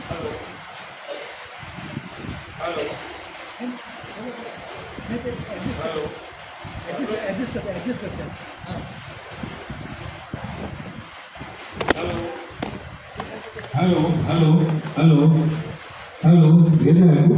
Hello hello hello hello येतो ऐकू?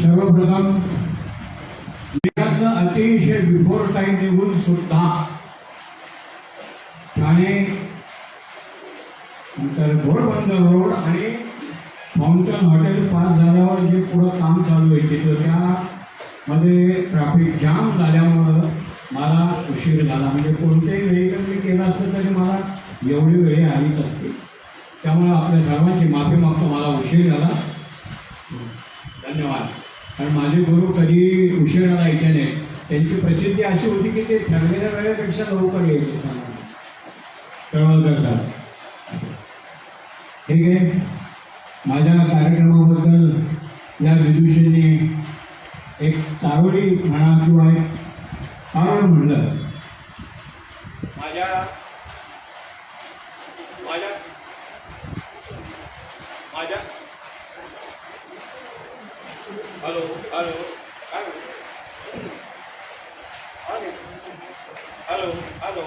सर्वप्रथम अतिशय बिफोर टाइम निघून सुद्धा ठाणे नंतर घोडबंदर रोड आणि माउंटन हॉटेल पास झाल्यावर जे पुढं काम चालू आहे तिथं त्यामध्ये ट्रॅफिक जाम झाल्यामुळं मला उशीर झाला. म्हणजे कोणत्याही व्हेकल मी केलं असतं तरी मला एवढी वेळ आलीच असते. त्यामुळं आपल्या सर्वांची माफी मागतो, मला उशीर झाला, धन्यवाद. कारण माझे गुरु कधी उशिराला यायचे नाही. त्यांची प्रसिद्धी अशी होती की ते ठरलेल्या वेळेपेक्षा लवकर यायचे. कळवळकर ठीक आहे. माझ्या कार्यक्रमाबद्दल या विदुषींनी एक चारोळी म्हणा किंवा एक कारण म्हणलं. माझ्या माझ्या माझ्या hello hello hello hello hello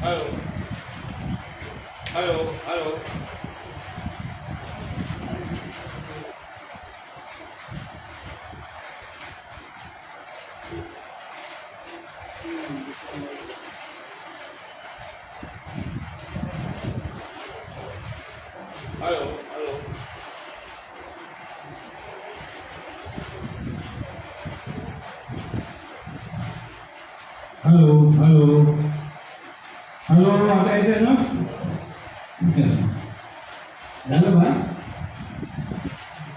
hello hello hello hello hello hello hello hello आता येते ना? झालं बा?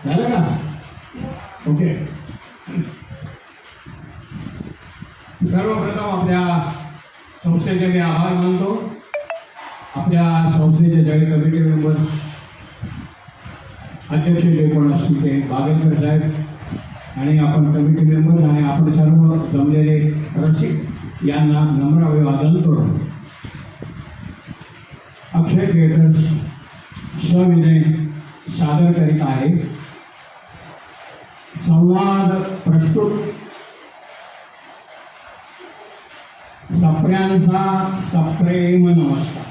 झालं का? ओके. सर्वप्रथम आपल्या संस्थेचे मी आभार मानतो. आपल्या संस्थेचे सगळे कमिटी मेंबर्स, अध्यक्ष जे कोण असतील ते बागेकर साहेब आणि आपण कमिटी मेंबर्स आणि आपण सर्व जमलेले रसिक यांना नम्र अभिवादन करू. अक्षय थिएटर्स सविनय सादर करीत आहे संवाद प्रस्तुत सप्र्यांचा सप्रेम नमस्कार.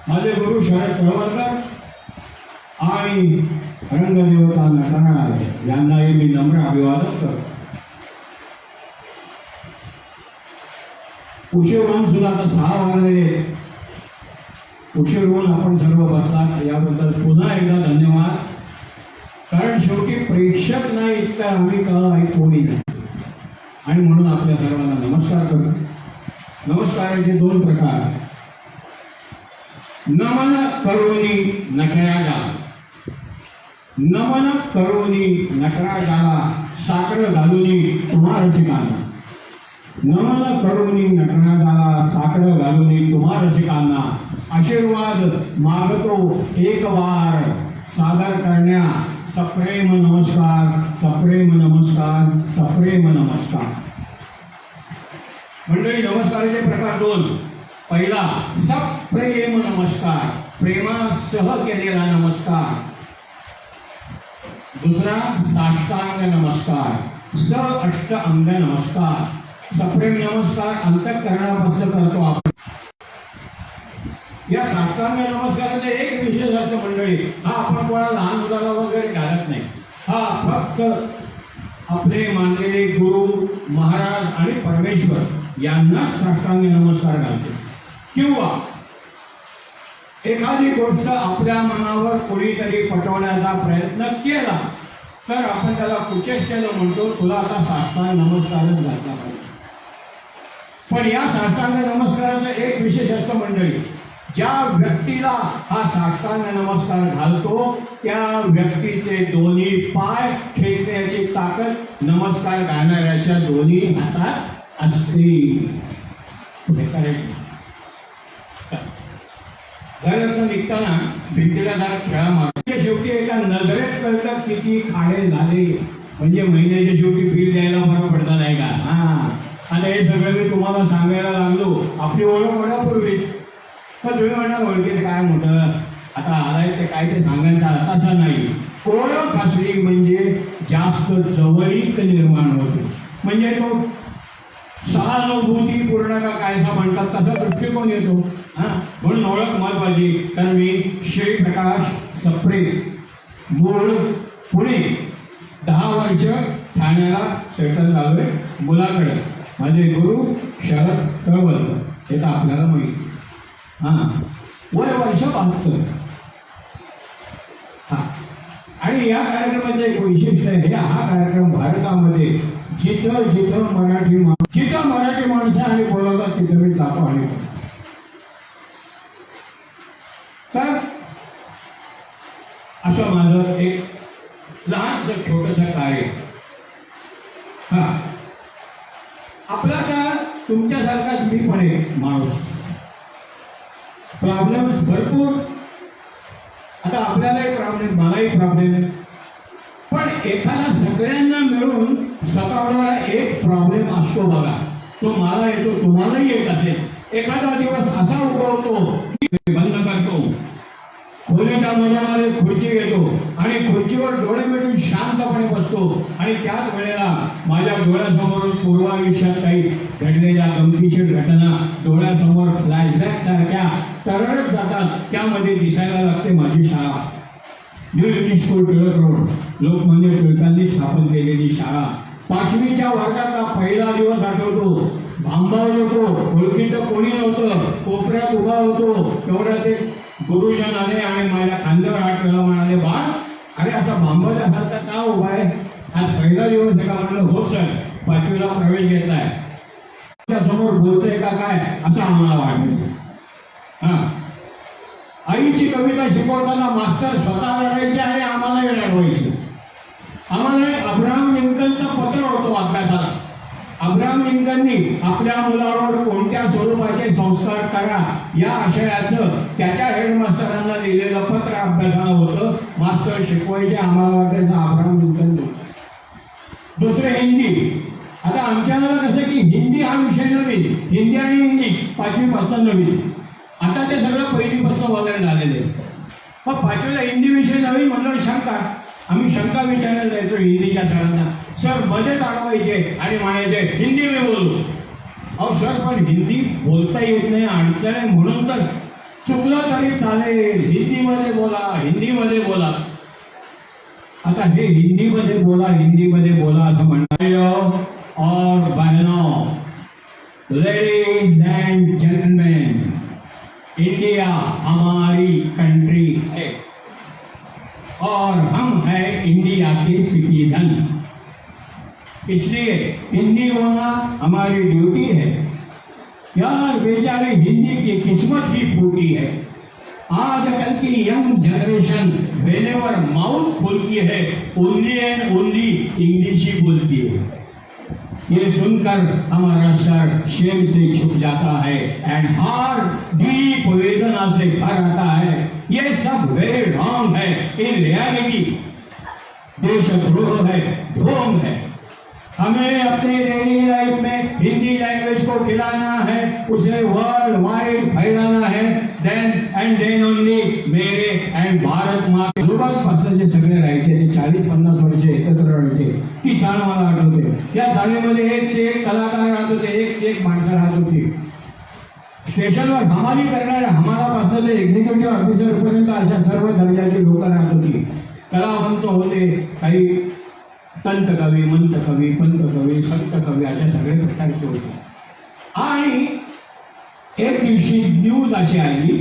माझे गुरु शरद कळवळकर आणि रंगदेवता नटनाळे यांनाही मी नम्र अभिवादन करतो. उशीर होऊन सुद्धा आता 6 वाजले, उशीर होऊन आपण सर्व बसलात याबद्दल पुन्हा एकदा धन्यवाद. कारण शेवटी प्रेक्षक नाही इतका आम्ही काही कोणी नाही आणि म्हणून आपल्या सर्वांना नमस्कार करू. नमस्काराचे 2 प्रकार. नमन करोनी नटराजा, नमन करोनी नटराजाला साकडं घालूनी तुम्हा रसिकांना, नमन करोनी नटराजाला साकडं घालूनी तुम्हा रसिकांना आशीर्वाद मागतो एक बार सादर करण्या सप्रेम नमस्कार, सप्रेम नमस्कार, सप्रेम नमस्कार. मंडळी, नमस्काराचे प्रकार 2. पहिला सप्रेम नमस्कार, प्रेमासह केलेला नमस्कार. दुसरा साष्टांग नमस्कार, अष्ट अंग नमस्कार. सप्रेम नमस्कार अंतःकरणापासून करतो आपण. या साष्टांग नमस्काराचा एक विशेष असतो मंडळी, हा आपण कोणाला लहान मुलाला वगैरे घालत नाही. हा फक्त आपले मानलेले गुरु महाराज आणि परमेश्वर यांना साष्टांग नमस्कार घालतो. किंवा एखादी गोष्ट आपल्या मनावर कोणीतरी पटवण्याचा प्रयत्न केला तर आपण त्याला कुचेष्टेनं म्हणतो, तुला आता साष्टांग नमस्कारच घातला पाहिजे. पण या साष्टांग नमस्काराचा एक विशेष असतं मंडळी, ज्या व्यक्तीला हा साष्टांग नमस्कार घालतो त्या व्यक्तीचे दोन्ही पाय खेचण्याची ताकद नमस्कार घालणाऱ्याच्या दोन्ही हातात असते. घरातून निघताना भिंतीला जरा खेळा मारतो. शेवटी एका नजरेत कळतात किती खाडे झाले. म्हणजे महिन्याच्या शेवटी बिल द्यायला फरक पडता नाही का? आता हे सगळं मी तुम्हाला सांगायला लागलो. आपली ओळख होण्यापूर्वीच पण तुम्ही म्हणा ओळखीचं काय मोठं आता आलाय ते काय ते सांगायचं तसं नाही. ओळख असली म्हणजे जास्त जवळीक निर्माण होते. म्हणजे तो सहानुभूती पूर्ण का कायसा म्हणतात तसा दृष्टिकोन येतो. म्हणून ओळख महत्वाची. तर मी श्री प्रकाश सप्रे, मूळ पुणे, 10 वर्ष ठाण्याला सेटल झालोय मुलाकडे. माझे गुरु शरद कळवलकर हे तर आपल्याला माहिती. वय वर्ष 72. आणि या कार्यक्रमाचे एक वैशिष्ट्य आहे. हा कार्यक्रम भारतामध्ये जिथं मराठी माणसं आणि बोलवतात तिथं मी जातो आणि तर असं माझं एक लहानसं छोटंसं कार्य. आपला का तुमच्यासारखाच मी पण एक माणूस. प्रॉब्लेम्स भरपूर. आता आपल्यालाही प्रॉब्लेम, मलाही प्रॉब्लेम. पण एखादा सगळ्यांना मिळून सतावणारा एक प्रॉब्लेम असतो बघा. तो मला येतो, तुम्हालाही येत असेल. एखादा दिवस असा उगवतो की बंद करतो, खोलीच्या मधामध्ये खुर्ची घेतो आणि खुर्चीवर डोळे मिटून शांतपणे बसतो. आणि त्याच वेळेला माझ्या डोळ्यासमोर पूर्वायुष्यात काही घडलेल्या गमतीशीर घटना डोळ्यासमोर फ्लॅशबॅक सारख्या तरळत जातात. त्यामध्ये दिसायला लागते माझी शाळा, new English school, Tilak road, Lokmanya टिळकांनी स्थापन केलेली शाळा. 5वीच्या वर्गाचा पहिला दिवस आठवतो. भांबावलो होतो, ओळखीचं कोणी नव्हतं, कोपऱ्यात उभा होतो. तेवढ्यात एक गुरुजन आले आणि माझ्या खांद्यावर हात ठेवला. म्हणाले, बाळ अरे असा भांबवल्यासारखा का उभा आहे? आज पहिला दिवस आहे का? म्हणलं हो सर, 5वीला प्रवेश घेतलाय. समोर बोलतोय का काय असं आम्हाला वाटायचं. आईची कविता शिकवताना मास्तर स्वतः लढायचे आणि आम्हाला लढवायचे. आम्हाला अब्राहम लिंकनचं पत्र होतं अभ्यासाला. अब्राहम लिंकननी आपल्या मुलावर कोणत्या स्वरूपाचे संस्कार करा या आशयाचं त्याच्या हेडमास्टरांना लिहिलेलं पत्र अभ्यासाला होतं. मास्टर शिकवायचे, आम्हाला वाटायचं अब्राहम लिंकन. दुसरे हिंदी. आता आमच्याला कसं की हिंदी हा विषय नवीन, हिंदी आणि इंग्लिश 5वीपासून नवीन. आता ते सगळं पहिलीपासून वगैरे झालेले. मग 5वीला हिंदी विषय नवीन म्हणलं शंका. आम्ही शंका विचारायला जायचो हिंदीच्या सरांना. सर मध्येच अडवायचे आणि म्हणायचे हिंदी मी बोलू. अहो सर पण हिंदी बोलता येत नाही, अडचण आहे. म्हणून तर चुकलं तरी चालेल, हिंदीमध्ये बोला, हिंदीमध्ये बोला. आता हे हिंदीमध्ये बोला असं म्हणणार. और बहनों, लेडीज एंड जेंटलमैन, इंडिया हमारी कंट्री है और हम हैं इंडिया के सिटीजन. इसलिए हिंदी बोलना हमारी ड्यूटी है. यार बेचारे हिंदी की किस्मत ही फूटी है. आजकल की यंग जनरेशन व्हेनेवर माउथ खोलती है ओनली एंड ओनली इंग्लिश ही बोलती है. ये सुनकर हमारा सर शेम से झुक जाता है एंड हार्ट डीप वेदना से भर आता है. ये सब वेरी रॉन्ग है. इन रियलिटी देशद्रोह है, ढोंग है. हमें अपने डेली लाइफ में हिंदी लैंग्वेज को खिलाना है, उसे वर्ल्ड वाइड फैलाना है. देन ओनली मेरे एंड भारत माँ पासून जे सगळे राहायचे ते 40-50 वर्ष एकत्र राहायचे. ती चाळ मला आठवते. या चाळीमध्ये एक से एक कलाकार राहत होते, एक से एक माणसं राहत होती. स्टेशनवर हमाली करणाऱ्या हमालापासून एक्झिक्युटिव्ह ऑफिसर पर्यंत अशा सर्व दर्जाची लोक राहत होती. कलावंत होते, काही संत कवी, मंत कवी, पंत कवी, संत कवी अशा सगळे प्रकारचे होते. आणि एक दिवशी न्यूज अशी आली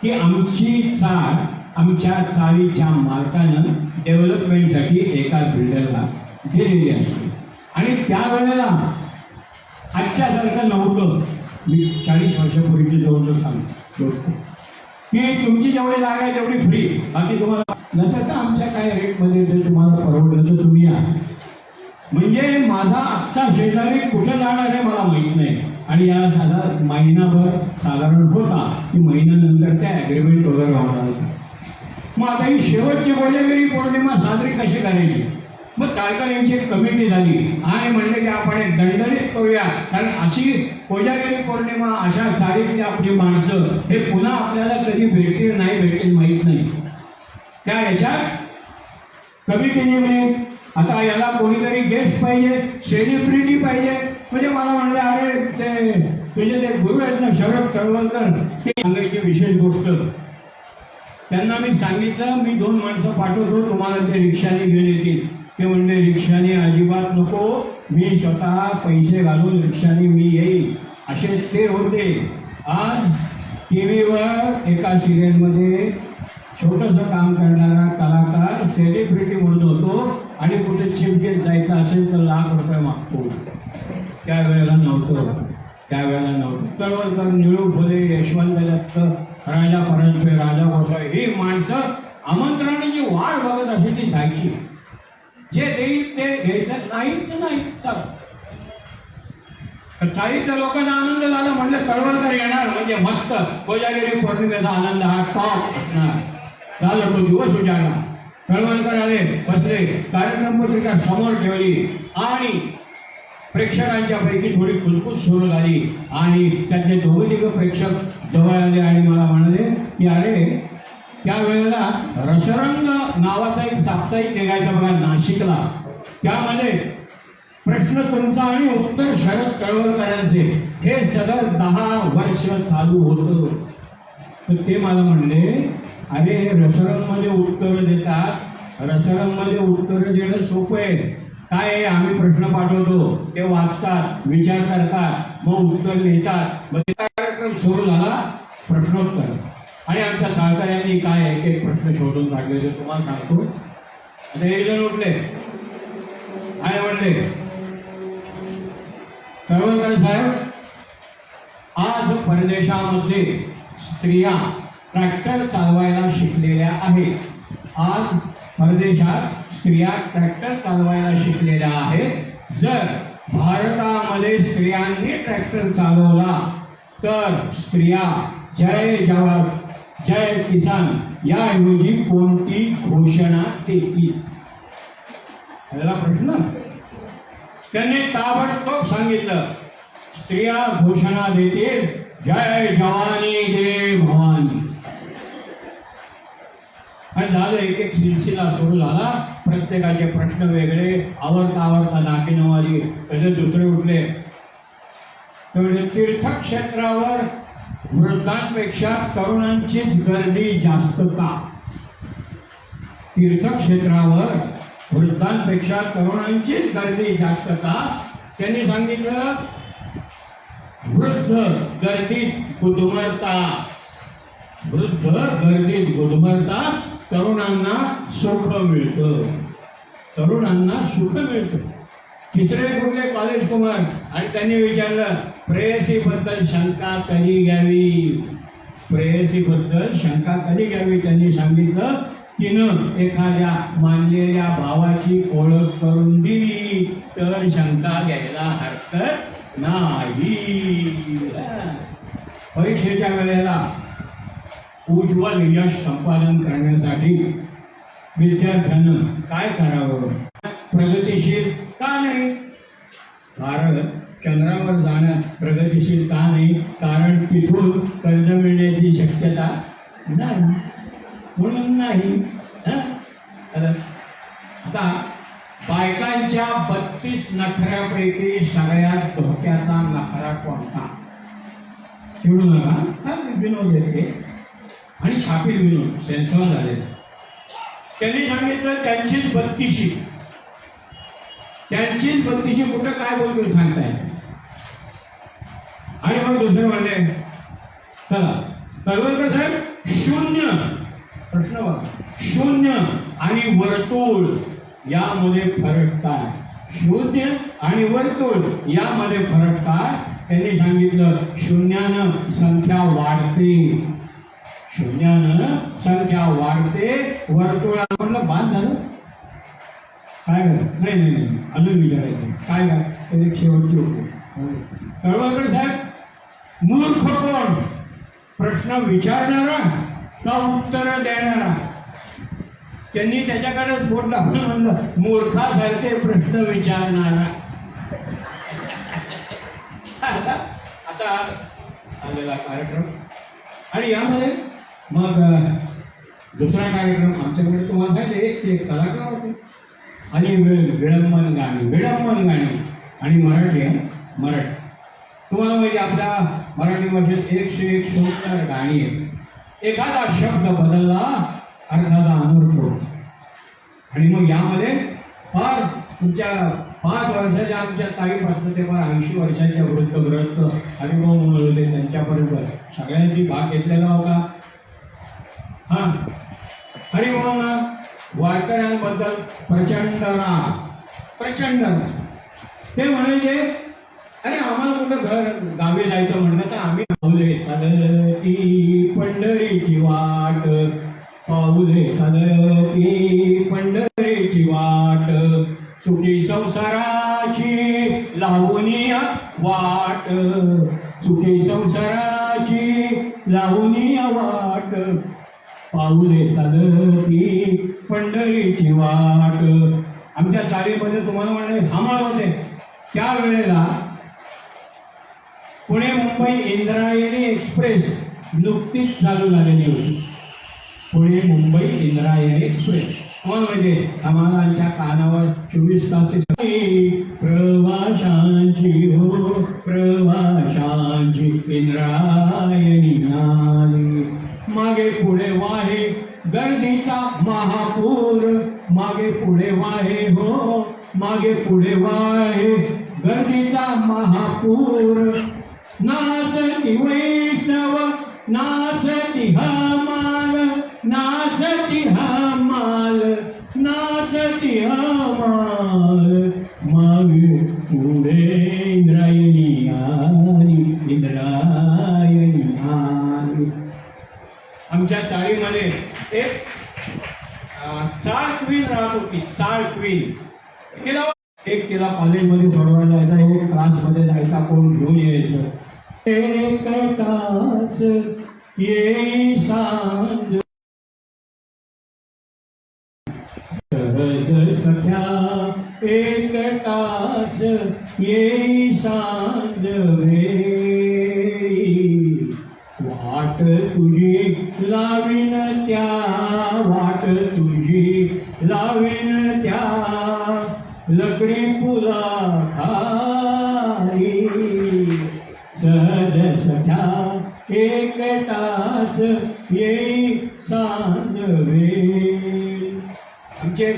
की आमची चाळ, आमच्या चाळीच्या मालकानं डेव्हलपमेंटसाठी एका बिल्डरला दिलेली असते. आणि त्यावेळेला आजच्यासारखं नव्हतं. मी 40 वर्षापूर्वीची जवळजवळ सांगतो की तुमची जेवढी जागा आहे तेवढी फ्री, बाकी तुम्हाला नसेल तर आमच्या काय रेटमध्ये जर तुम्हाला परवडलं तर तुम्ही या. म्हणजे माझा आजचा शेजारी कुठे जाणार आहे मला माहित नाही. आणि या साधा महिनाभर साधारण होता की महिन्यानंतर त्या ॲग्रीमेंट वगैरे होणार होता. मग आता ही शेवटची कोजागिरी पौर्णिमा साजरी कशी करायची? मग चालकर यांची एक कमिटी झाली आणि म्हणले की आपण एक दणदणीत करूया, कारण अशी कोजागिरी पौर्णिमा अशा चाळीतली आपली माणसं हे पुन्हा आपल्याला कधी भेटतील नाही भेटतील माहीत नाही. त्या याच्यात कमिटी नेमली. आता याला कोणीतरी गेस्ट पाहिजे, सेलिब्रिटी पाहिजे. म्हणजे मला म्हणले अरे ते तुझे ते गुरु आहेत ना शरद कळवळकर, ते सांगायची विशेष गोष्ट. त्यांना मी सांगितलं मी 2 माणसं पाठवतो तुम्हाला ते रिक्षाने घेऊन येतील. ते म्हणले रिक्षाने अजिबात नको, मी स्वतः पैसे घालून रिक्षाने मी येईल. असे ते होते. आज टीव्हीवर एका सिरियलमध्ये छोटंसं काम करणारा कलाकार सेलिब्रिटी म्हणून होतो आणि कुठे चीफ गेस्ट जायचं असेल तर ₹1,00,000 मागतो. त्यावेळेला नव्हतं. तळवलकर, निळू फुले, यशवंत दत्त, राजा परंतपे, राजा गोसावी ही माणसं आमंत्रणाची वाट बघत अशी ती जायची. जे देईल ते घ्यायचं, नाही तर नाही. चाळीतल्या लोकांना आनंद झाला. म्हणलं तळवलकर येणार म्हणजे मस्त कोजागिरी पौर्णिमेचा आनंद हा टॉप असणार. झालं तो दिवस उजाडला. तळवलकर आले, बसले, कार्यक्रम पत्रिका समोर ठेवली आणि प्रेक्षकांच्या पैकी थोडी खुसखुस सुरू झाली आणि त्यातले 2-3 प्रेक्षक जवळ आले आणि मला म्हणाले की अरे त्यावेळेला रसरंग नावाचा एक साप्ताहिक निघायचा बघा नाशिकला, त्यामध्ये प्रश्न तुमचा आणि उत्तर शरद कळवळकरांचे हे सगळं 10 वर्ष चालू होतं. तर ते मला म्हणले अरे रसरंगमध्ये उत्तरं देतात, रसरंगमध्ये उत्तरं देणं सोपं आहे. काय आहे, आम्ही प्रश्न पाठवतो, ते वाचतात, विचार करतात, मग उत्तर लिहितात. मग कार्यक्रम सुरू झाला प्रश्नोत्तर. आणि आमच्या चाळकऱ्यांनी काय एक प्रश्न शोधून काढले ते तुम्हाला सांगतो. आता एक जण उठले आणि म्हणले तळवलकर साहेब, आज परदेशामध्ये स्त्रिया ट्रॅक्टर चालवायला शिकलेल्या आहेत. आज परदेशात स्त्रिया ट्रॅक्टर चालवायला शिकलेल्या आहेत. जर भारतामध्ये स्त्रियांनी ट्रॅक्टर चालवला तर स्त्रिया जय जवान जय किसान याऐवजी कोणती घोषणा देतील? याला प्रश्न. त्यांनी ताबडतोब सांगितलं स्त्रिया घोषणा देतील जय जवानी जय भवानी. आणि झालं एक सिलसिला सुरू झाला. प्रत्येकाचे प्रश्न वेगळे. आवडता नाकीनवाजी. त्याचे दुसरे उठले तीर्थक्षेत्रावर वृद्धांपेक्षा तरुणांचीच गर्दी जास्त का? तीर्थक्षेत्रावर वृद्धांपेक्षा तरुणांचीच गर्दी जास्त का? त्यांनी सांगितलं वृद्ध गर्दीत गुदमरतात, वृद्ध गर्दीत गुदमरतात, तरुणांना सुख मिळतं, तरुणांना सुख मिळतं. तिसरे कुठले कॉलेज कुमार आणि त्यांनी विचारलं प्रेयसीबद्दल शंका कधी घ्यावी, प्रेयसीबद्दल शंका कधी घ्यावी. त्यांनी सांगितलं तिनं एखाद्या मानलेल्या भावाची ओळख करून दिली तर शंका घ्यायला हरकत नाही. परीक्षेच्या वेळेला उज्ज्वल यश संपादन करण्यासाठी विद्यार्थ्यांना काय करावं? प्रगतिशील का नाही? भारत चंद्रावर जाण्यात प्रगतिशील का नाही? कारण तिथून कर्ज मिळण्याची शक्यता नाही, म्हणून नाही. आता बायकांच्या 32 नखऱ्यापैकी सगळ्यात धोक्याचा नखरा कोणता? चिडू नका, विनोद येते आणि छापील विनोद सेन्सर झाले. त्यांनी सांगितलं त्यांचीच 32शी, त्यांचीच 32शी. कुठं काय बोलतो सांगताय? आणि मग दुसरे म्हणले चला तळवलकर साहेब शून्य प्रश्न बघा, शून्य आणि वर्तुळ यामध्ये फरक काय? शून्य आणि वर्तुळ यामध्ये फरक काय? त्यांनी सांगितलं शून्यानं संख्या वाढते, शून्यानं संख्या वाढते, वर्तुळाला म्हणलं बास झालं काय नाही नाही नाही अजून विचारायचं काय काय एक शेवटची होते तळवलकर साहेब मूर्ख कोण प्रश्न विचारणारा का उत्तर देणारा त्यांनी त्याच्याकडेच बोट दाखवून म्हणलं मूर्खासारखे प्रश्न विचारणारा असा आलेला कार्यक्रम आणि यामध्ये मग दुसरा कार्यक्रम आमच्याकडे तुम्हाला सांगितलं एक कलाकार होते आणि विडंबन गाणी आणि मराठी तुम्हाला म्हणजे आपल्या मराठी भाषेत 101 सुंदर गाणी आहेत एखादा शब्द बदलला अर्थाचा अनर्थ आणि मग यामध्ये फार तुमच्या 5 वर्षाच्या आमच्या तारीपासून ते फार 80 वर्षाच्या वृद्धग्रस्त हरिभाऊ म्हणून होते त्यांच्यापर्यंत सगळ्यांनी भाग घेतलेला होता हा हरिभाऊंना वारकऱ्यांबद्दल प्रचंड ते म्हणायचे अरे आम्हाला कुठं गावी जायचं म्हणलं तर आम्ही पाऊले चालती पंढरीची वाट पाऊले चालती पंढरीची वाट सुखी संसाराची लावणी वाट सुखी संसाराची लावणी वाट पाऊले चालती पंढरीची वाट आमच्या चालीमध्ये तुम्हाला म्हणले हामाळ होते त्यावेळेला पुणे मुंबई इंद्रायणी एक्सप्रेस नुकतीच चालू झालेली होती पुणे मुंबई इंद्रायणी एक्सप्रेस कोण म्हणजे आम्हाला आमच्या कानावर 24 तास प्रवाशांची हो प्रवाशांची इंद्रायणी आली मागे पुढे वाहे गर्दीचा महापूर मागे पुढे वाहे हो मागे पुढे वाहे गर्दीचा महापूर नाचती वैष्णव नाचती हमाल नाचती हमाल नाचती हमाल मागे पुढे इंद्रायणी आली इंद्रायणी आली आमच्या चाळीमध्ये एक चाळ क्वीन राहत होती चाळ क्वीन तिला कॉलेजमध्ये सोडवायला जायचा एक क्लासमध्ये जायचा कोण घेऊन यायचं एक तास येई सांज सहज सख्या एक तास येई सांज वाट तुझी लावीन त्या वाट तुझी लावीन त्या लकडी पुला खाली सहज सख्या एक तास येई सांजवे आमचे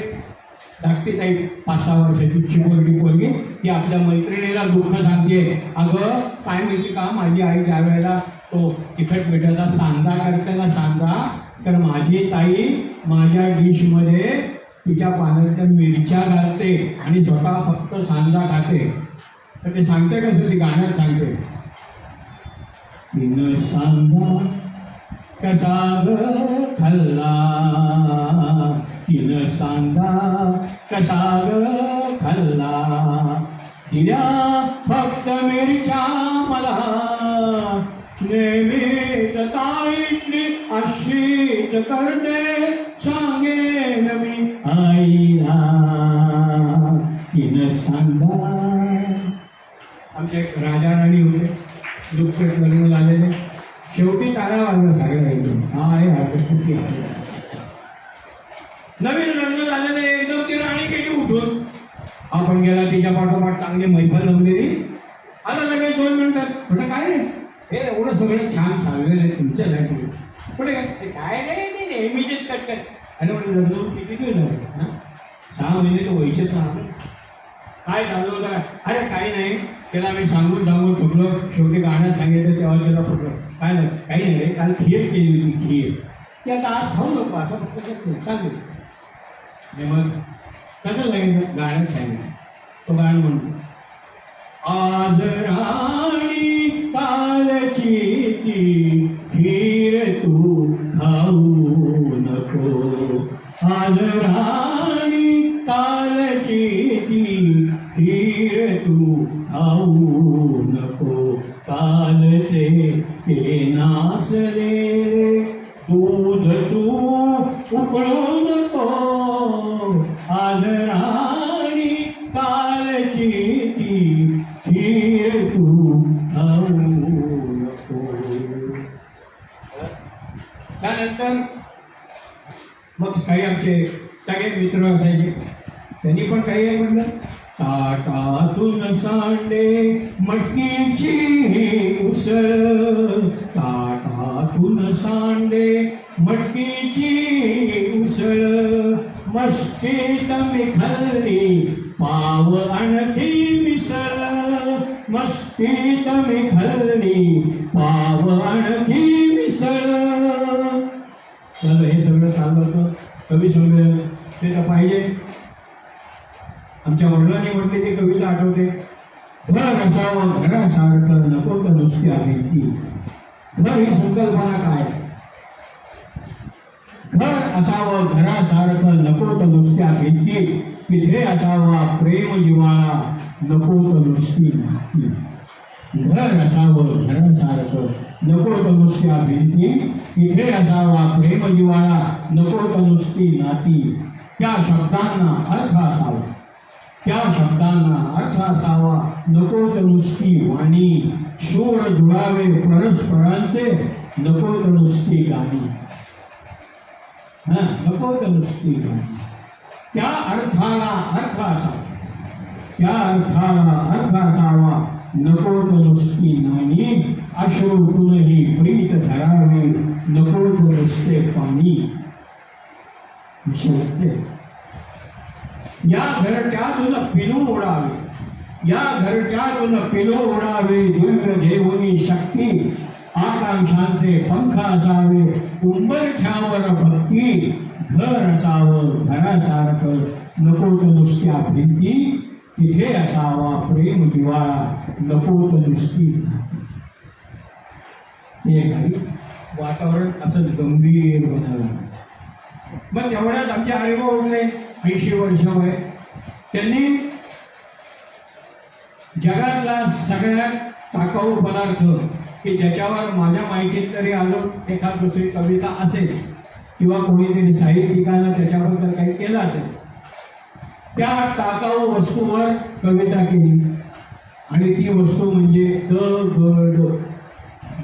धाकटी ताई 5-6 वर्षाची चिमुरडी पोरगी ती आपल्या मैत्रिणीला दुःख सांगते अगं काय माहिती का माझी आई ज्या वेळेला तो तिखट मिठाचा सांजा करते ना सांजा तर माझी ताई माझ्या डिशमध्ये तिच्या पाण्याच्या मिरच्या घालते आणि स्वतः फक्त सांजा खाते तर ते सांगते कसं ती गाण्यात सांगते तिनं सांजा कसा ग खाल्ला तिनं सांजा कसा ग खाल्ला तिला फक्त मिरच्या मला नेहमीच ताईतली अशीच करते सांगेन मी आईला तिनं सांगा आमचे एक राजा राणी होते दुःखद लग्न झालेले शेवटी तारा वाजला सगळ्या एकदम हा आहे हरकती नवीन लग्न झालेले एकदम ती राणी गेली उठून आपण गेला तिच्या पाठोपाठ चांगली मैफल जमलेली आता लगेच 2 मिनिटात म्हटलं काय रे हे एवढं सगळं छान चाललेलं आहे तुमच्यासाठी पुढे काय नाही नेहमीचेच कटकट आणि म्हणजे लग्न किती दिवस झाले 6 महिने तो वैशेच राहतो काय चालू होतं अरे काही नाही त्याला मी सांगून थकलो शेवटी गाण्यात सांगितलं तेव्हा त्याला फुटलं काय नाही काही नाही रे काल खीर केली होती खीर ती आता आज खाऊ नको असं फक्त चालू मग कसं सांगितलं गाण्यात सांगितलं तो गाणं म्हणतो आज राणी बसले दूध तू उकळू नको आज राणी कालची ती खीर तू खाऊ नको. त्यानंतर मग काही आमचे सगळे मित्र असायचे, त्यांनी पण काही म्हटलं, ताटातून सांडे मटकीची उसळ, ताटातून सांडे मटकीची उसळ, मस्तीत मी खाल्ली पाव आणखी मिसळ, मस्तीत मी खाल्ली पाव आणखी मिसळ. त्याला हे सगळं चाललं होतं. कवी सगळं ते तर पाहिजे. आमच्या वडिलांनी म्हटलेली कविता आठवते, घर असावं घरासारखं नको तर नुसती भिंती. घर ही संकल्पना काय? घर असावं घरासारखं नको तर नुसत्या भिंती, तिथे असावा प्रेम जिव्हाळा नको तर नुसती माती. घर असावं घरासारखं नको तर नुसत्या भिंती, तिथे असावा प्रेम जिव्हाळा नको तर नुसती नाती. त्या शब्दांना अर्थ असावा, त्या शब्दांना अर्थ असावा नको तर नुसती वाणी. सूर जुळावे परस्परांचे नको तर नुसती गाणी. नको तर नुसती गाणी. त्या अर्थाला अर्थ असावा, त्या अर्थाला अर्थ असावा नको तर नुसती नाणी. अश्रूतूनही प्रीत धरावे नको तर नुसते पाणी. या घरट्यातून पिलू उडावे, या घरट्यातून पिलू उडावे दिव्य देवनी शक्ती. आकांक्षांचे पंख असावे उंबरठ्यावर भक्ती. घर असावं घरासारखं नको तर नुसत्या भिंती, तिथे असावा प्रेम जिव्हाळा नको तर नुसती. हे काही वातावरण असंच गंभीर बनावं. मग एवढ्यात आमचे आईबा उठले, 80 वर्ष वय. त्यांनी जगातला सगळ्यात टाकाऊ पदार्थ की ज्याच्यावर माझ्या माहितीत तरी आलो एखाद दुसरी कविता असेल किंवा कोणीतरी साहित्यिकानं त्याच्याबद्दल काही केलं असेल, त्या टाकाऊ वस्तूवर कविता केली. आणि ती वस्तू म्हणजे दगड.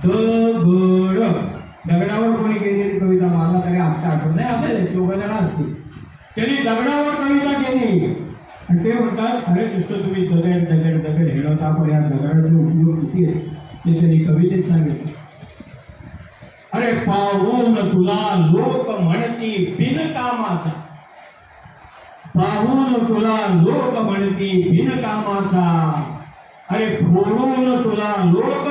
दगड दगडावर कोणी केलेली कविता मला तरी आता आठवत नाही, असेल दोघं असतील. त्यांनी दगडावर कविता केली आणि ते म्हणतात, अरे नुसतं तुम्ही दगड दगड दगड हेळवता, पण या दगडाचे उपयोग किती आहे ते त्यांनी कवितेत सांगितले. अरे पाहून तुला लोक म्हणती बिनकामाचा, पाहून तुला लोक म्हणती बिनकामाचा. अरे फोडून तुला लोक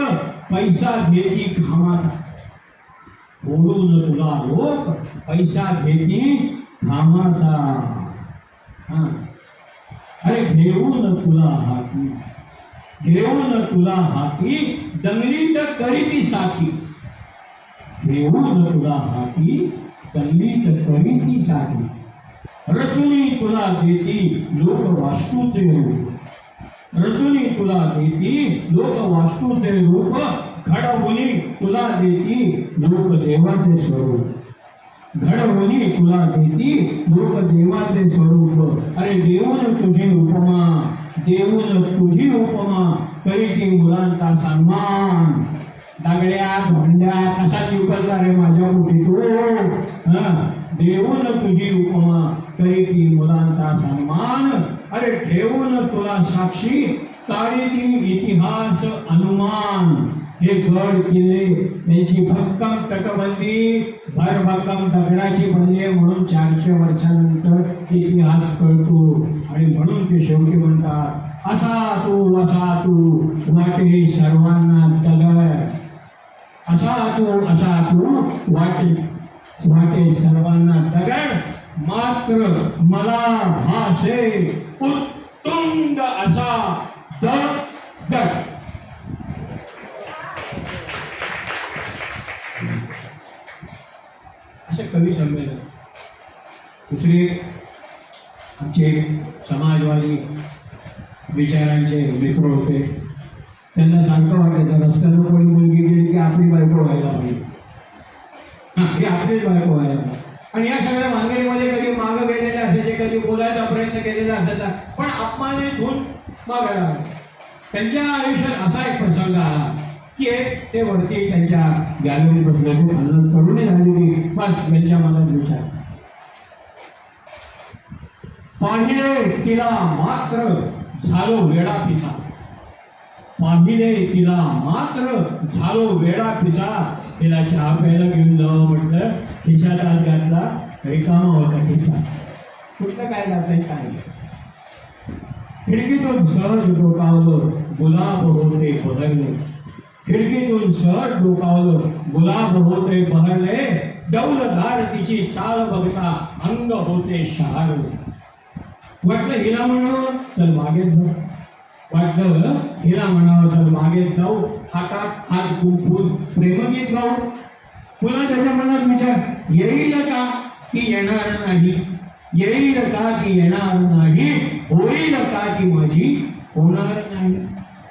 पैसा घेती घामाचा, फोडून तुला लोक पैसा घेती घामाचा. अरे घेऊन तुला हाती, घेऊन तुला हाती दंगलीत करीती साथी. घेऊन तुला हाती दंगलीत करीती साथी. रचुनी तुला देती लोक वास्तूचे रूप, रचुनी तुला देती लोक वास्तूचे रूप. घडवुनी तुला देती लोक देवाचे स्वरूप, घडवुनी तुला देती लोक देवाचे स्वरूप. अरे देऊन तुझी उपमा, देऊन तुझी उपमा करीती मुलांचा सन्मान. दगड्या भांड्या कसा चिपळता रे माझ्या कुठे तो, देऊन तुझी उपमा करीती मुलांचा सन्मान. अरे ठेवून तुला साक्षी काढीती इतिहास अनुमान. हे गड किल्ले त्यांची भक्कम तटबंदी भरभक्कम दगडाची बनली म्हणून 400 वर्षानंतर इतिहास कळतो. आणि म्हणून ते शेवटी म्हणतात, असा तू वाटे सर्वांना दगड. असा तू वाटे सर्वांना दगड. मात्र मला भासे उत्तुंग असा दगड. असे कवी संमेलन. दुसरे आमचे समाजवादी विचारांचे मित्र होते. त्यांना सारखं वाटायचं रस्त्यानं कोणी मुलगी गेली की आपली बायको व्हायला हवी. हे आपलीच बायको आहे. आणि या सगळ्या भानगडीमध्ये कधी मागं गेलेले असायचे, कधी बोलायचा प्रयत्न केलेला असायचा, पण अपमानित होऊन मागे लागले. त्यांच्या आयुष्यात असा एक प्रसंग आला की ते वरती त्यांच्या गॅलरीत बसले, खूप आनंद तरुणी झाली की बस त्यांच्या मनात विचार, पाहिले तिला मात्र झालो वेडा पिसा, पाहिले तिला मात्र झालो वेडा पिसा, तिला चहा प्यायला घेऊन जावं म्हटलं, खिशात हात घातला, रिकामा होता खिसा. कुठलं काय जातंय काय. खिडकीतून सहज डोकावलं, गुलाब होते बहरले, खिडकीतून सहज डोकावलं, गुलाब होते बहरले, डौलदार तिची चाल बघता अंग होते शहारले. वाटलं हिला म्हणून चल मागे जाऊ, वाटलं हिला म्हणावं चल मागे जाऊ, हातात हात गुंफून प्रेमगीत गाऊ. पुन्हा त्याच्या मनात विचार, येईल का की येणार नाही, येईल का की येणार नाही, होईल का की माझी होणार नाही.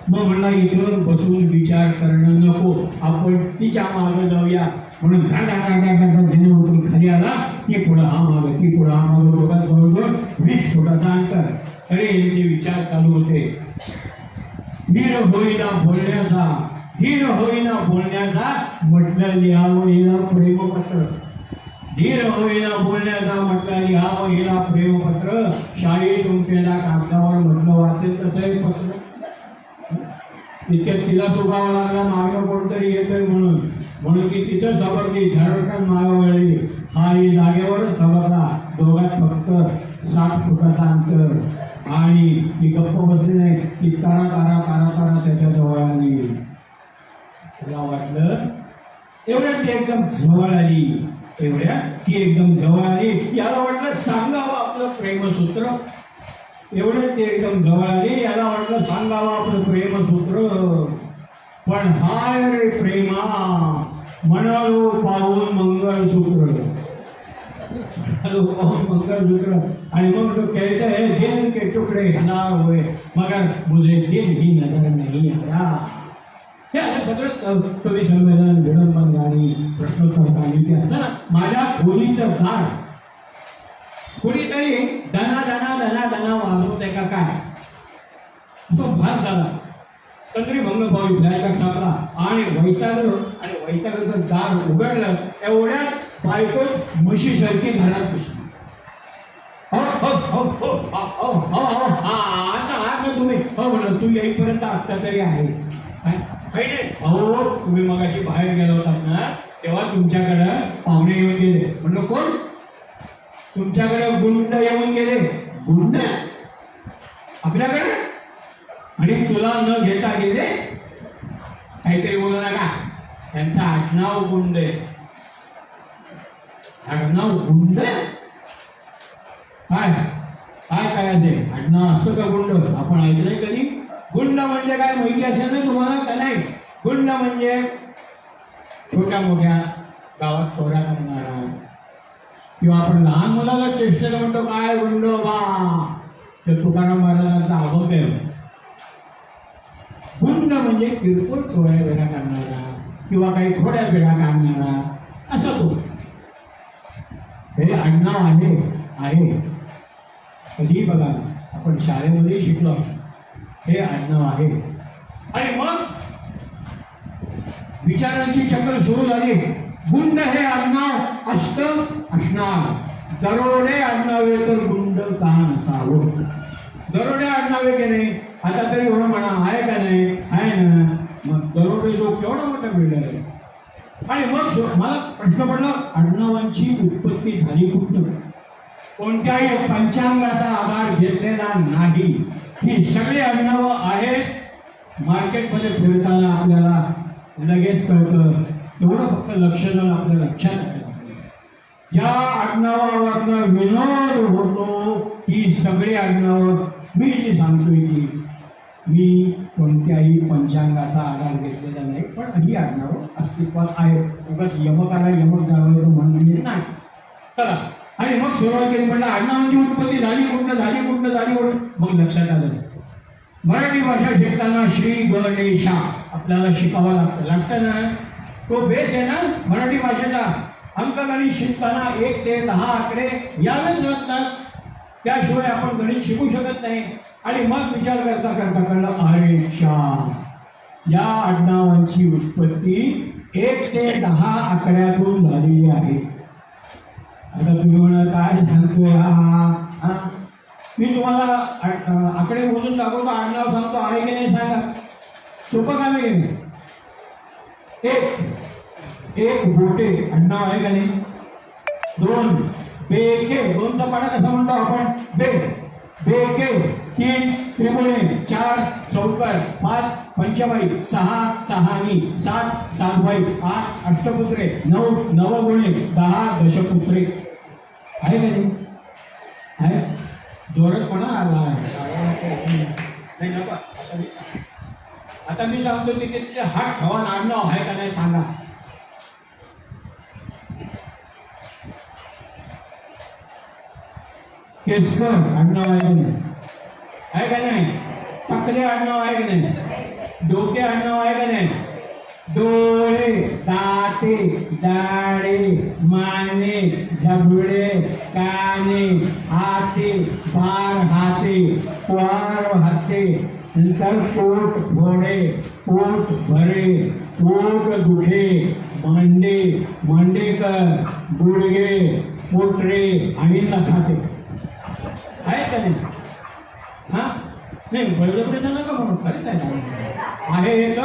मग म्हणला इथं बसून विचार करणं नको, आपण तिच्या मागे जाऊया. म्हणून उतरून खाली आला की पुढं हा माग, की पुढं हा माग, लोकांत जवळजवळ 20 फुटाचा अंतर. अरे यांचे विचार चालू होते. धीर होईना बोलण्याचा, धीर होईना बोलण्याचा, म्हटलं लिहावं हिला प्रेमपत्र, धीर होईना बोलण्याचा, म्हटलं लिहावं हिला प्रेमपत्र, शाळेत उमटेला कागदावर म्हटलं वाचेल तसं एक पत्र. तितक्यात तिला सुगावं लागला, मागं कोणतरी येतोय म्हणून, म्हणून की तिथं सबरली, झडकन मागं वळली. हा ही जागेवरच सबरला, दोघात फक्त 60 फुटाचा अंतर. आणि ती गप्प बसली नाही, ती तारा तारा तारा तारा त्याच्या जवळ आली. तिला वाटलं एवढ्यात ती एकदम जवळ आली, एवढ्यात ती एकदम जवळ आली. याला वाटलं सांगावं आपलं प्रेमसूत्र, एवढं ते एकदम जवळ आली. याला वाटलं सांगावं आपलं प्रेमसूत्र, पण हाय रे प्रेमा म्हणालो पाहून मंगळसूत्र, मंगळसूत्र. आणि मग तो कहते हैं दिल के टुकड़े हजार हुए मगर मुझे दिल ही नजर नहीं आया. हे आता सगळं कवी संमेलन, विडंबन गाणी, प्रश्नोत्तर गाणी ते असतं ना. माझ्या खोलीचं झाड कोणीतरी दना दना दना दना वाजवत आहे का काय, असं भास झाला. तंत्री भंग पावली, फ्लॅशबॅक सापला आणि वैतागलं. आणि वैतागलं दार उघडलं, एवढ्यात बायकोच म्हशीसारखी घरात बसली. आता तुम्ही हो म्हणलं, तू येईपर्यंत आत्ता तरी आहे. अहो तुम्ही मगाशी बाहेर गेला होतात ना, तेव्हा तुमच्याकडं पाहुणे येऊन गेले. म्हणलं कोण? तुमच्याकडे गुंड येऊन गेले. गुंड आपल्याकडे? आणि तुला न घेता गेले? काहीतरी बोलू नका, त्यांचं आडनाव गुंड आहे. आडनाव गुंड? काय काय काय असेल आडनाव असतं का गुंड? आपण ऐकलंय कधी? गुंड म्हणजे काय माहिती असेल ना तुम्हाला का नाही? गुंड म्हणजे छोट्या मोठ्या गावात चोऱ्या करणारा, किंवा आपण लहान मुलाला चेष्टेला म्हणतो काय गुंड बा, तर तुकाराम महाराजांचा अभंग आहे. गुंड म्हणजे किरकोळ चोऱ्या बेड्या काढणारा किंवा काही थोड्या बेड्या काढणारा, असा तो. हे आडनाव आहे. कधी बघा आपण शाळेमध्ये शिकलो, हे आडनाव आहे. आणि मग विचारांची चक्र सुरू झाली. गुंड हे आडनाव असणार, दरोडे आडनावे तर गुंड का नसावं. दरोडे आडनावे की नाही? आता तरी एवढं म्हणा आहे का नाही? आहे ना. मग दरोडे जो केवढा मोठा बिल्डर आहे. आणि मग मला प्रश्न पडला, आडनावांची उत्पत्ती झाली कुठं? कोणत्याही पंचांगाचा आधार घेतलेला नाही. ही सगळी आडनावं आहेत. मार्केटमध्ये फिरताना आपल्याला लगेच कळतं. तेवढं फक्त लक्ष देऊन आपल्या लक्षात आलं. ज्या आडनावावरनं विनोद होतो ही सगळी आडनावं मी जी सांगतोय की मी कोणत्याही पंचांगाचा आधार घेतलेला नाही, पण ही आडनावं अस्तित्वात आहेत. उगाच यमकाला यमक जावं म्हणजे नाही. चला, आणि मग सुरुवात केली. म्हटलं आडनावांची उत्पत्ती झाली कुठं. मग लक्षात आलं मराठी भाषा शिकताना श्री गणेशा आपल्याला शिकावं लागतं ना. तो बेस आहे ना मराठी भाषेचा. अंकगणित शिकताना 1 ते 10 आकडे यावेच लागतात, त्याशिवाय आपण गणित शिकू शकत नाही. आणि मग विचार करता करता कळलं, अरे या आडनावांची उत्पत्ती 1 ते 10 आकड्यातून झालेली आहे. आता तुम्ही म्हणा काय सांगतोय हा, मी तुम्हाला आकडे मोजून दाखवतो, आडनाव सांगतो, आहे की नाही सांगा. सोपं काम आहे की नाही. एक बोटे आडनाव आहे का नाही. 2 बेके, 2चा पाडा कसा म्हणतो आपण, बेके. 3 त्रिकोणे, 4 चौकर, 5 पंचमाई, 6 सहानी, 7 सातबाई, 8 अष्टपुत्रे, 9 नवगुणे, 10 दशपुत्रे. आहे का नाही. आहे जोरात म्हणा आला नाही नको. आता मी सांगतो की तिथे हात ठेवा, आडनाव आहे का नाही सांगा. केसकर आडनाव आहे का नाही, आहे का नाही. टाकले आडनाव आहे का नाही. डोके आडनाव आहे का नाही. डोळे, दाते, दाढे, माने, झबडे, काने, हाते, बार हाते, वार हाते, नंतर पोट फोडे, पोट भरे, पोट दुखे, मांडेकर, गुडघे, पोटरे आणि नखाते. आहे का नाही. हा नाही बळजबरीचा नका म्हणून खरंच आहे. एक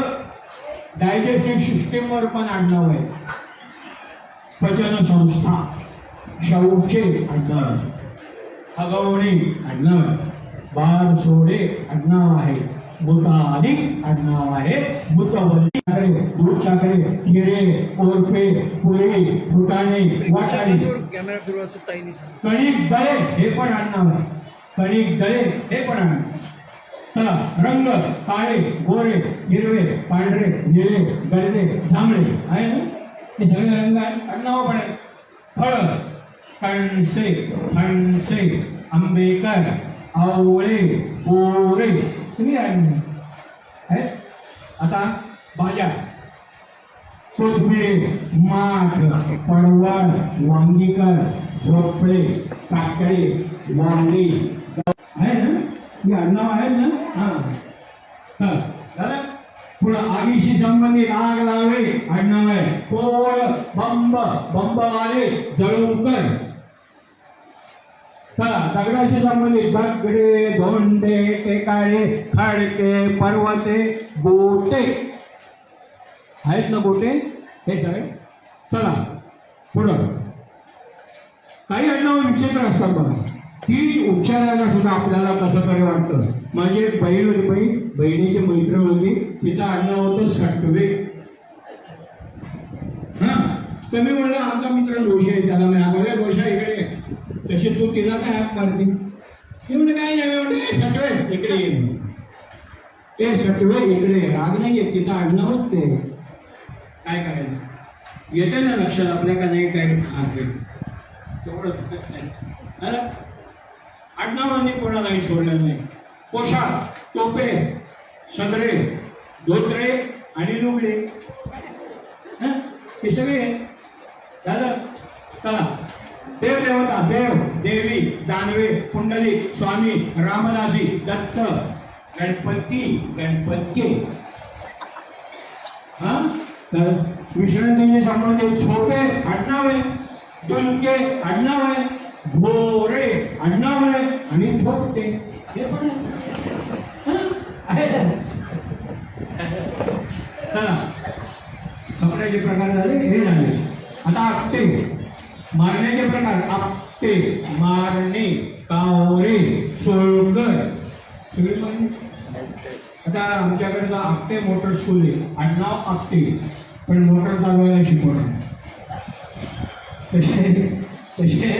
डायजेस्टिव्ह सिस्टीमवर पण आडनाव आहे. पचन संस्था, शौचे आडनाव, हगवणे आडनाव आहे. बार सोडे आडनाव आहे. मुतादी आडनाव आहे. मुतवल्ली, दूध साखरे, हिरे, कोरपे, पुरे, फुटाणे, वाटाणे, कणिक दळे हे पण आडनाव आहे. कणिक दळे हे पण आडनाव. चला रंग, काळे, गोरे, हिरवे, पांढरे, निळे, गडदे, जांभळे आहे ना. हे सगळे रंग आहेत, आडनाव पण आहे. फळ, फणसे, आंबेकर, आवळे, बोरे सगळी आहे. आता भाज्या, कोथिंबीर, माठ, पडवळ, वांगीकर, भोपळे, काकडे, वांगी आहे ना. ही आडनाव आहेत ना. हा चल झालं. पुढं आगीशी संबंधित आग लावे आडनाव आहे. पोळ, बंबवाले, जळूकर. चला दगडाशी संबंधित दगडे, धोंडे, टेकाळे, खडके, पर्वते, गोटे आहेत ना. गोटे हे सगळे. चला पुढं काही आडनाव विचित्र असतात बघा. ती उच्चारायला सुद्धा आपल्याला कसं तरी वाटतं. माझी एक बहीण होती, बहिणीची मैत्रीण होती, तिचं आडनाव होतं सटवे. हा तर मी म्हणलं आमचा मित्र दोषी आहे, त्याला मी आगोया दोषा इकडे, तशी तू तिला काय हाक मारते. मी म्हणजे काय नाही म्हणते सटवे इकडे ये. ते सटवे इकडे राग नाही येत, तिचं आडनावच ते. काय करायचं येते ना लक्षात आपल्या का नाही काय तेवढंच. आडनावांनी कोणालाही सोडलं नाही. पोशाख, टोपे, सदरे, धोत्रे आणि लुगडे हे सगळे झालं. चला देवदेवता, देव, देवी, दानवे, पुंडली, स्वामी, रामदासी, दत्त, गणपती. हा तर विश्रांतीशी संबंधित सोपे आडनाव आहे. दुलके आडनाव आहे. भोरे आडनाव आहे. आणि थोपटे हे पण आहे. चला कपड्याचे प्रकार झाले हे झाले. आता आपटे मारण्याचे प्रकार. आपटे, मारणे, कावरे, सोळकर सगळे पण. आता आमच्याकडे आपटे मोटर स्कूल आहे, आडनाव आपटे, पण मोटर चालवायला शिकवणार. तसे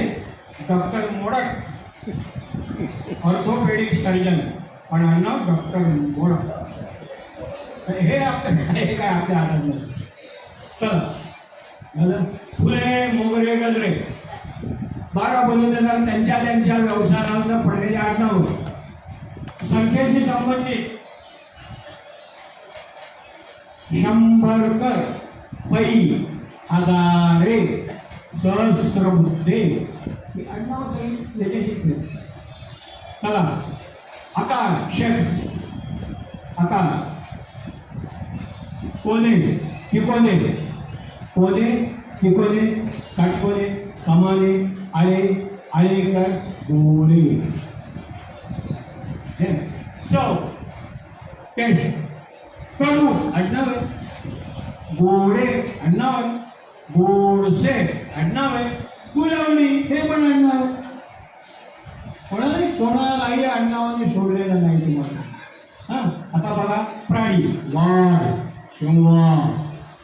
डॉक्टर मोडक, ऑर्थोपेडिक सर्जन, पण आडनाव डॉक्टर मोडक. हे काय आपल्या हातात नाही. चला फुले, मोगरे, गजरे 12 बलुतेदार त्यांच्या व्यवसायाला पडलेले आडनाव. संख्येशी संबंधित शंभरकर, पै, हजारे, सहस्त्रबुद्धे ही आडनाव सगळी त्याच्याशीच आहे. चला आकार शेप्स आकार कोने तिकोने कोने तिकोने काटकोने कमाने आळे आळेकर गोळे चव टेस्ट कडू आडनाव आहे गोडे आडनाव आहे गोडसे आडनाव आहे कुलवणी हे पण आडनाव आहे. कोणालाही आडनावाने सोडलेलं नाही तुम्हाला. हा आता बघा प्राणी वाघ सिंह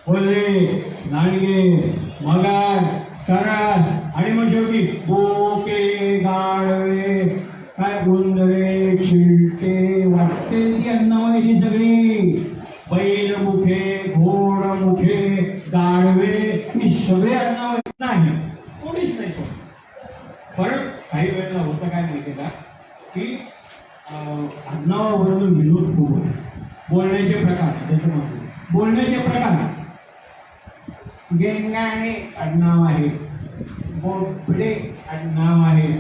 कोल्हे नांडगे मगर करास आणि मग शेवटी बोके गाढवे काय उंदरे चिलटे वाटते ती आडनावं ही सगळी. बैलमुखे घोडमुखे गाढवे ही सगळी आडनावं नाही कोणीच नाही सोडत. परत काही वेळेला होतं काय माहिती का की आडनावावरून विनोद खूप होतो. बोलण्याचे प्रकार त्याच्यामध्ये बोलण्याचे प्रकार गेंगाणे आडनाव आहे बोबडे आडनाव आहे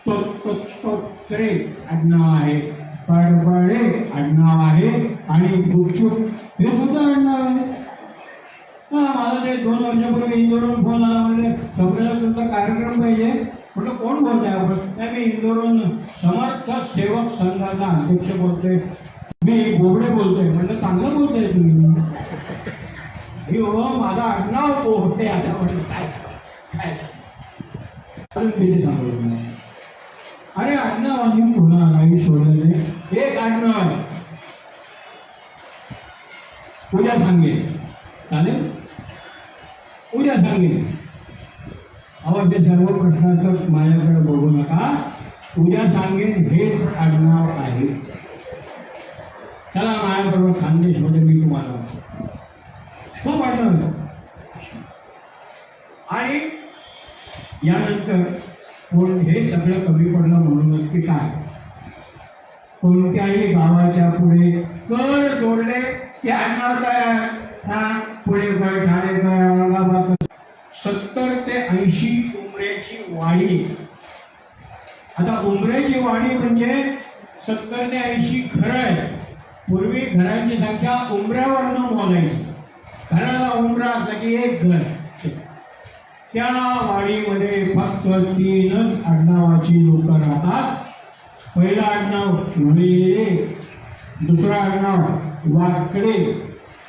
तोत्रे आडनाव आहे बडबडे आडनाव आहे आणि गुपचूप हे सुद्धा आडनाव आहे. मला ते 2 वर्षापूर्वी इंदोरहून फोन आला म्हणजे सगळ्याला तुमचा कार्यक्रम पाहिजे म्हटलं कोण बोलतोय आपण. नाही मी इंदोरहून समर्थ सेवक संघाचा अध्यक्ष बोलतोय मी बोबडे बोलतोय. म्हटलं चांगलं बोलतोय तुम्ही. हो माझा आडनाव बोबडे आता म्हटलं काय काय अजून किती सांगू. अरे आडनाव आणि कोणालाही सोडले एक आडनाव आहे उद्या सांगेल चालेल उद्या सांगेल. अहो ते सर्व प्रश्नाचं माझ्याकडे बघू नका उद्या सांगेन हेच आडनाव आहे. चला माझ्याबरोबर खानदेशमध्ये मी तुम्हाला खूप आडनाव आणि यानंतर कोण हे सगळं कमी पडलं म्हणूनच की काय कोणत्याही गावाच्या पुढे कर जोडले की आडनाव तयार. पुढे कर ठाणेकर औरंगाबाद 70 ते 80 उमऱ्याची वाडी. आता उमऱ्याची वाडी म्हणजे 70 ते 80 घरं आहे. पूर्वी घरांची संख्या उमऱ्यावरनं मोजायची. घराला उमरा असला की एक घर. त्या वाडीमध्ये फक्त 3च आडनावाची लोक राहतात. पहिलं आडनाव वेळे दुसरं आडनाव वाकडे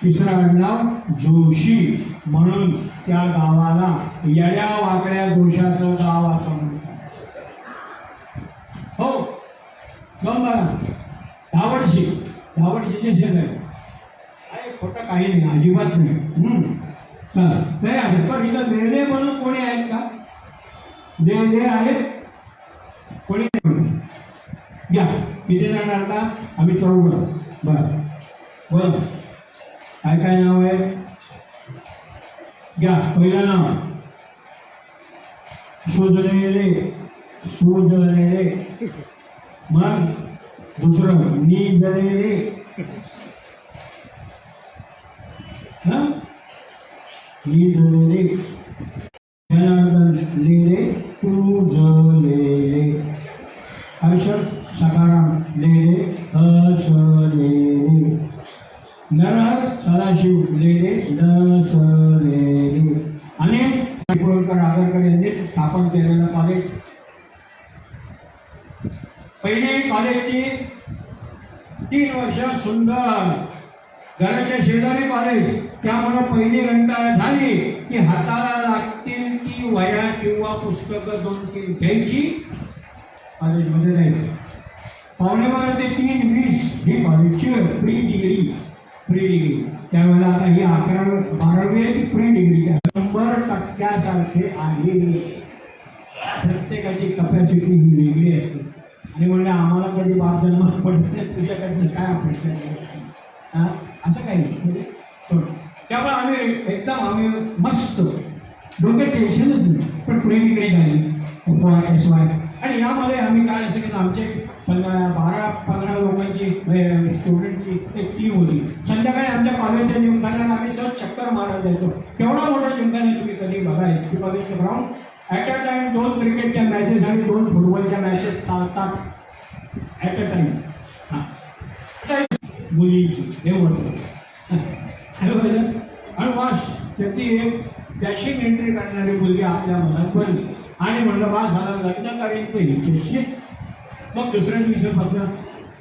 तिसरं आडनाव जोशी. म्हणून त्या गावाला येड्या वाकड्या जोशाचं गाव असं म्हणतात. हो धावडशीचे शेत आहे. अरे खोटं काही नाही अजिबात नाही. चला ते आहे पण इथं देले म्हणून कोणी आहेत का देले आहेत कोणी घ्या किती जण आता आम्ही 14. बरं बोल काय काय नाव आहे घ्या. पहिलं नाव सुजलेले मग दुसरं निजलेले निजलेले लेले तुजलेले हर्षद सकाराम लेले हसलेले नरहर सदाशिव लेले नसलेले. आणि साईपुरकर आगरकर यांनी स्थापन केलेलं कॉलेज. पहिली कॉलेजची 3 वर्ष सुंदर घराच्या शेजारी कॉलेज. त्यामुळे पहिली घंटा झाली की हाताला लागतील ती वह्या किंवा पुस्तकं 2-3 घ्यायची कॉलेजमध्ये जायचं. 12:15 ते 3:20 ही कॉलेजची प्री डिग्री. त्यावेळेला आता ही 11वी-12वी आहे ती प्री डिग्री 100% आहे. प्रत्येकाची कपॅसिटी ही वेगळी असते. आणि म्हणजे आम्हाला कधी बाप जन्म पडत तुझ्याकडनं काय अपेक्षा असं काही नाही. त्यामुळे आम्ही मस्त डोक्यात टेन्शनच नाही. पण पुढे डिग्री झाली SY आणि यामध्ये आम्ही काय असं की आमचे 12-15 लोकांची स्टुडंटची एक टीम होती. संध्याकाळी आमच्या कॉलेजच्या जिमखान्याला आम्ही सहज चक्कर मारत जायचो. केवढा मोठा जिमखाना तुम्ही कधी बघायचं. 50 कॉलेजचे ग्राउंड ॲट अ टाइम 2 क्रिकेटच्या मॅचेस आणि 2 फुटबॉलच्या मॅचेस चालतात ॲट अ टाइम. मुलीची हे बरोबर आणि वाश त्याची एक डॅशिंग एंट्री करणारी मुलगी आपल्या मनात बनली आणि म्हणलं बा झाला लग्न करेन तो हिच्याशी. मग दुसऱ्या दिवसापासून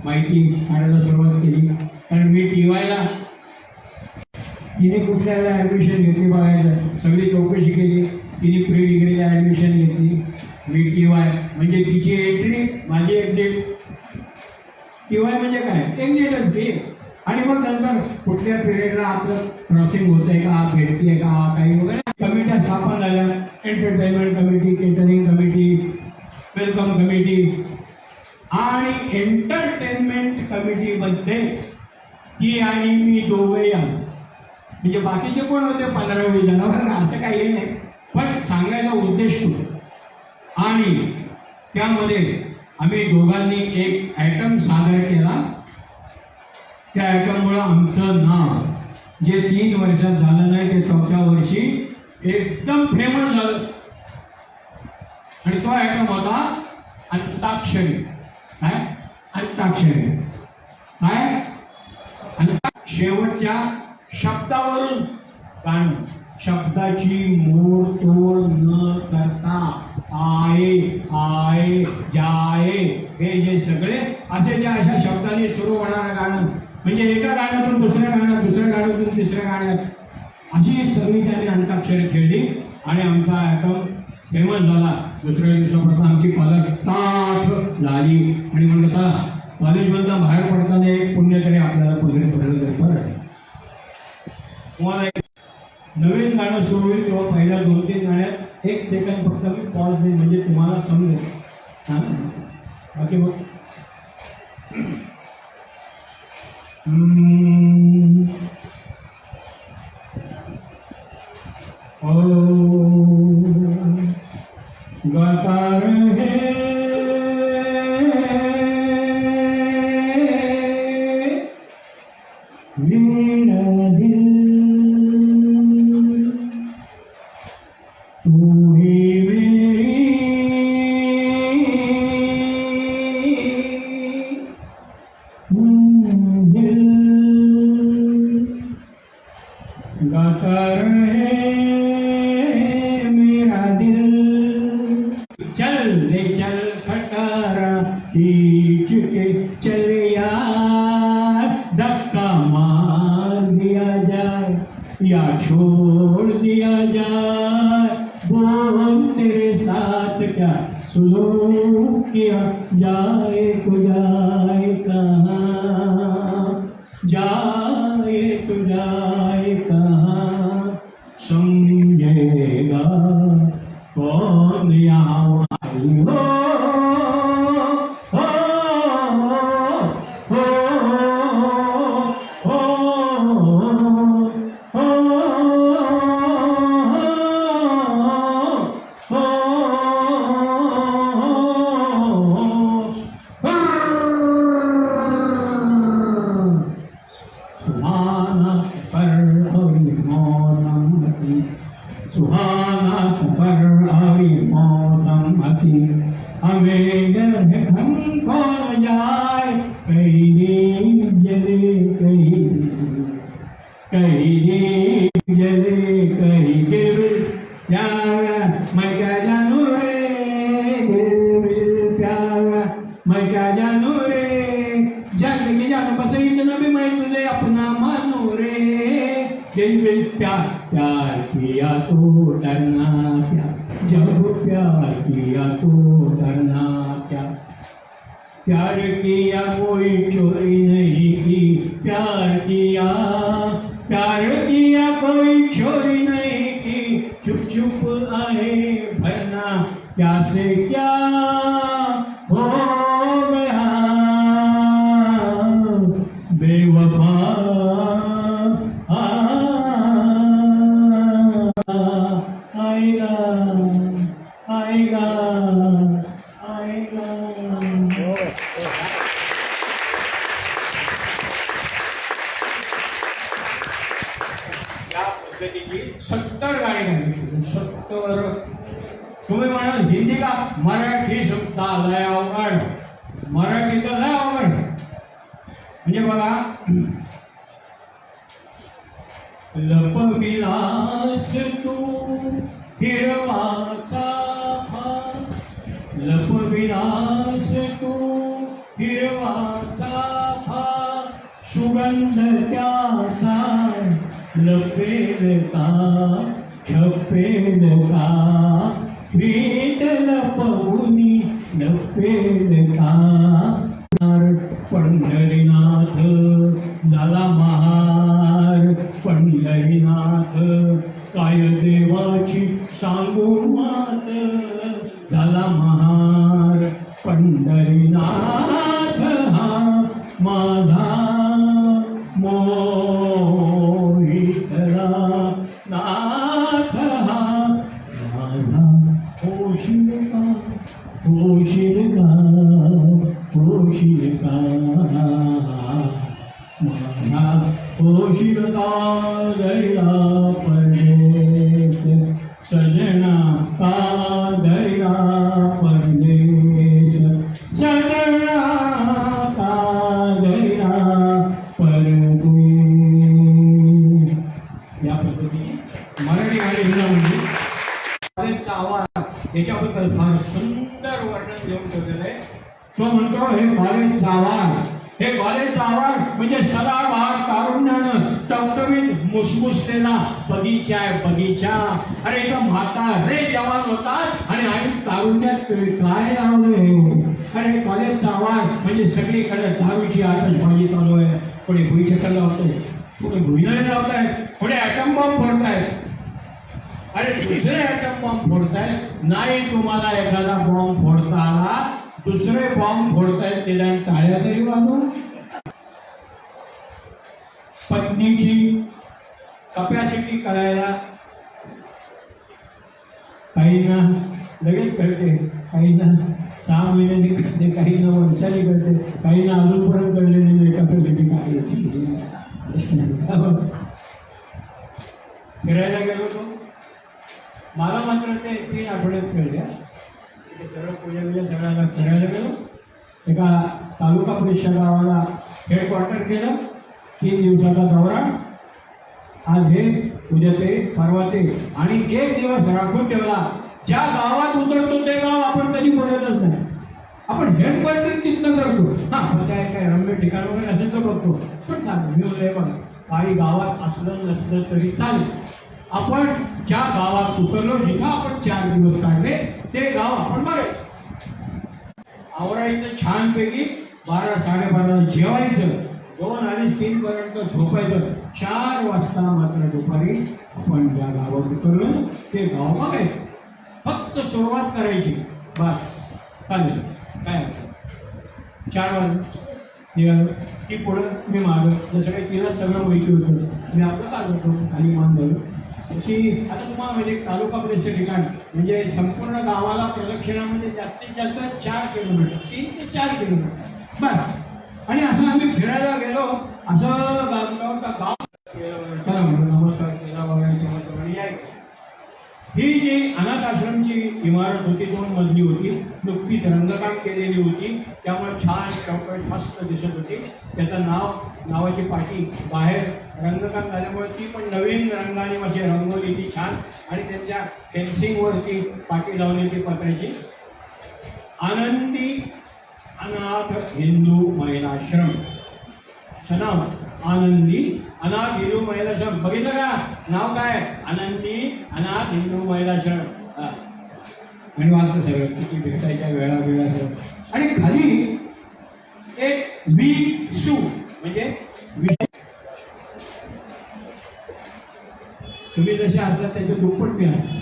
माहिती काढायला सुरुवात केली. कारण मी टीवायला तिने कुठल्या ॲडमिशन घेतली बघायचं सगळी चौकशी केली. तिने प्री डिग्रीला ॲडमिशन घेतली. मी टीवाय म्हणजे तिची एंट्री माझी एक्झिट. टीवाय म्हणजे काय एक्झिटच ती. आणि मग नंतर कुठल्या पिरियडला आपलं क्रॉसिंग होतंय का भेटतीये का काही वगैरे कमिट्या स्थापन झाल्या. Entertainment committee, catering committee, welcome committee आणि एंटरटेनमेंट कमिटीमध्ये ती आणि मी दोघंही आलो. म्हणजे बाकीचे कोण होते 15-20 जणांवर असं काही नाही पण सांगायचा उद्देश होतो. आणि त्यामध्ये आम्ही दोघांनी एक आयटम सादर केला. त्या आयटममुळं आमचं नाव जे 3 वर्षात झालं नाही ते 4थ्या वर्षी एकदम फेमस झालं. आणि तो आयटम होता अंताक्षरी. काय अंताक्षरी काय आणि शेवटच्या शब्दावरून गाणं. शब्दाची मोडतोड न करता आये आये जाये हे जे सगळे असे जे अशा शब्दाने सुरू होणारं गाणं म्हणजे एका गाण्यातून दुसऱ्या गाण्यात, दुसऱ्या गाण्यातून तिसऱ्या गाण्यात अशी सगळी त्याने अंताक्षरी खेळली आणि आमचा आयटम फेमस झाला. दुसऱ्या दिवसापासून आमची पालक ताठ झाली आणि म्हणलं चला कॉलेजमधनं बाहेर पडताना एक पुण्य तरी आपल्याला पदरी पडलं तरी बरं. तुम्हाला एक नवीन गाणं सुरू होईल तेव्हा पहिल्या 2-3 गाण्यात 1 सेकंद फक्त मी पॉज देईन म्हणजे तुम्हाला समजेल. हां बाकी मग गाता रहे मेरा दिल तू ही मेरी मंजिल. गाता रहे मेरा दिल चल ले चल खटारा खींच के चल यार. धक्का मार दिया जाए या छोड़ दिया जाए. बोल तेरे साथ क्या सुलूक किया जाए तो जाए कहाँ, जाए तो जाए कहाँ. समझेगा कौन यहाँ हो सुहाना सफर और मौसम हसी. हमें हम कौन जाए कहीं जले कहीं कहीं जले कहीं गिर प्यारा मैं क्या जानू रे गिर प्यारा मैं क्या जानू रे. जग की जान बस इतना भी मैं तुझे अपना मानू रे. दिल में प्यार प्यार किया तो डरना क्या. जब प्यार किया तो डरना क्या. प्यार किया कोई चोरी नहीं की. प्यार किया कोई चोरी नहीं की. चुप चुप आए भरना क्या से क्या हो गया. बेवफा आएगा आएगा आएगा. या पद्धतीची 70 गाणी गायली. 70. तुम्ही म्हणाल हिंदी का? मराठी सुद्धा लय अवघड, मराठी तर लय अवघड. म्हणजे बघा, लपविलास तू हिरवाचा भार, लपविलास तू हिरवाचा भार, सुगंध त्याचा लपेल का छपेल का, प्रीत लपवुनी लपेल का. पंढरीनाथ झाला महार, पंढरीनाथ काय देवाची सांगू मात, झाला महार. पंढरीनाथ हा माझा मोहितला, नाथ हा माझा. होशील का, होशील का, होशील का माझा, होशील का दया परदेश सजना, का दया परदेश सजना, का दया परदेश. या पद्धतीने मराठी गाणी म्हणजे कॉलेजचा आवाज याच्याबद्दल फार सुंदर वर्णन देऊन ठेवलेलं आहे. तो म्हणतो हे कॉलेजचा आवाज, हे कॉलेजचा आवाज म्हणजे सदाबहार कारुण्यानं टवटवीत मुसमुसलेला बगीचा आहे, बगीचा. अरे इथं म्हातारे जवान होतात आणि आई कारुण्यात काय लावले. अरे कॉलेजचा आवाज म्हणजे सगळीकडे दारूची आतषबाजी चालू आहे. कोणी भुईचक्कर लावतोय, कोणी भुईनळी लावतायत, कोणी ॲटम बॉम्ब फोडतायत. अरे दुसरे ॲटम बॉम्ब फोडतायत. नाही तुम्हाला एखादा बॉम्ब फोडता आला, दुसरे बॉम्ब फोडतायत, निदान टाळ्या तरी वाजवा. पत्नीची कपॅसिटी करायला काहींना लगेच कळते, काहींना 6 महिन्यांनी कळते, काहींना वर्षांनी कळते, काहींना अजूनपर्यंत कळलेली नाही कपॅसिटी काय येते. फिरायला गेलो तो मला मात्र ते 3 आठवड्यात कळल्या. सगळं पूजा सगळ्याला फिरायला गेलो. एका तालुका परिषद गावाला हेडक्वार्टर केलं. 3 दिवसाचा दौरा. आज हे, उद्या ते, परवा ते, आणि 1 दिवस राखून ठेवला. ज्या गावात उतरतो ते गाव आपण कधी बोलतच नाही. आपण हेडक्वार्टर तिथनं करतो. पण त्या काय रम्य ठिकाण वगैरे असेल तर बघतो. पण सांग मी बघा, काही गावात असलं नसलं तरी चालेल. आपण ज्या गावात उतरलो, जिथं आपण 4 दिवस काढले, ते गाव आपण बघायचं. आवरायचं छानपैकी. 12 साडेबाराला जेवायचं. 2 आणि 3 पर्यंत झोपायचं. 4 वाजता मात्र दुपारी आपण ज्या गावात उतरलो ते गाव बघायचं. फक्त सुरुवात करायची, बस चालेल. काय 4 वाजता ती पुढं, मी मागं. जसं काही तिला सगळं माहिती होतं, मी आपलं चालवतो खाली मान झालं अशी. आता तुम्हाला म्हणजे तालुका परिषद ठिकाण म्हणजे संपूर्ण गावाला प्रदक्षिणामध्ये जास्तीत जास्त 4 किलोमीटर, 3 ते 4 किलोमीटर बस. आणि असं आम्ही फिरायला गेलो. असं गावचा गाव चला म्हणून नमस्कार केला वगैरे तेव्हा यायचं. ही जी अनाथ आश्रमची इमारत होती 2 मजली होती. नुकतीच रंगकाम केलेली होती, त्यामुळे छान चौकट मस्त दिसत होती. त्याचं नावाची पाटी बाहेर रंगकाम झाल्यामुळे ती पण नवीन रंगाने म्हणजे रंगवली ती छान. आणि त्यांच्या फेन्सिंगवरती पाटी लावली ती पत्र्याची. आनंदी अनाथ हिंदू महिलाश्रम असं नाव. आनंदी अनाथ हिंदू महिलाश्रम. बघितलं का नाव काय? आनंदी अनाथ हिंदू महिलाश्रम. आणि वाचलं सगळं किती भेटायच्या वेळा सगळं. आणि खाली एक विसू म्हणजे तुम्ही जसे असतात त्याच्या दुप्पट मी असतात.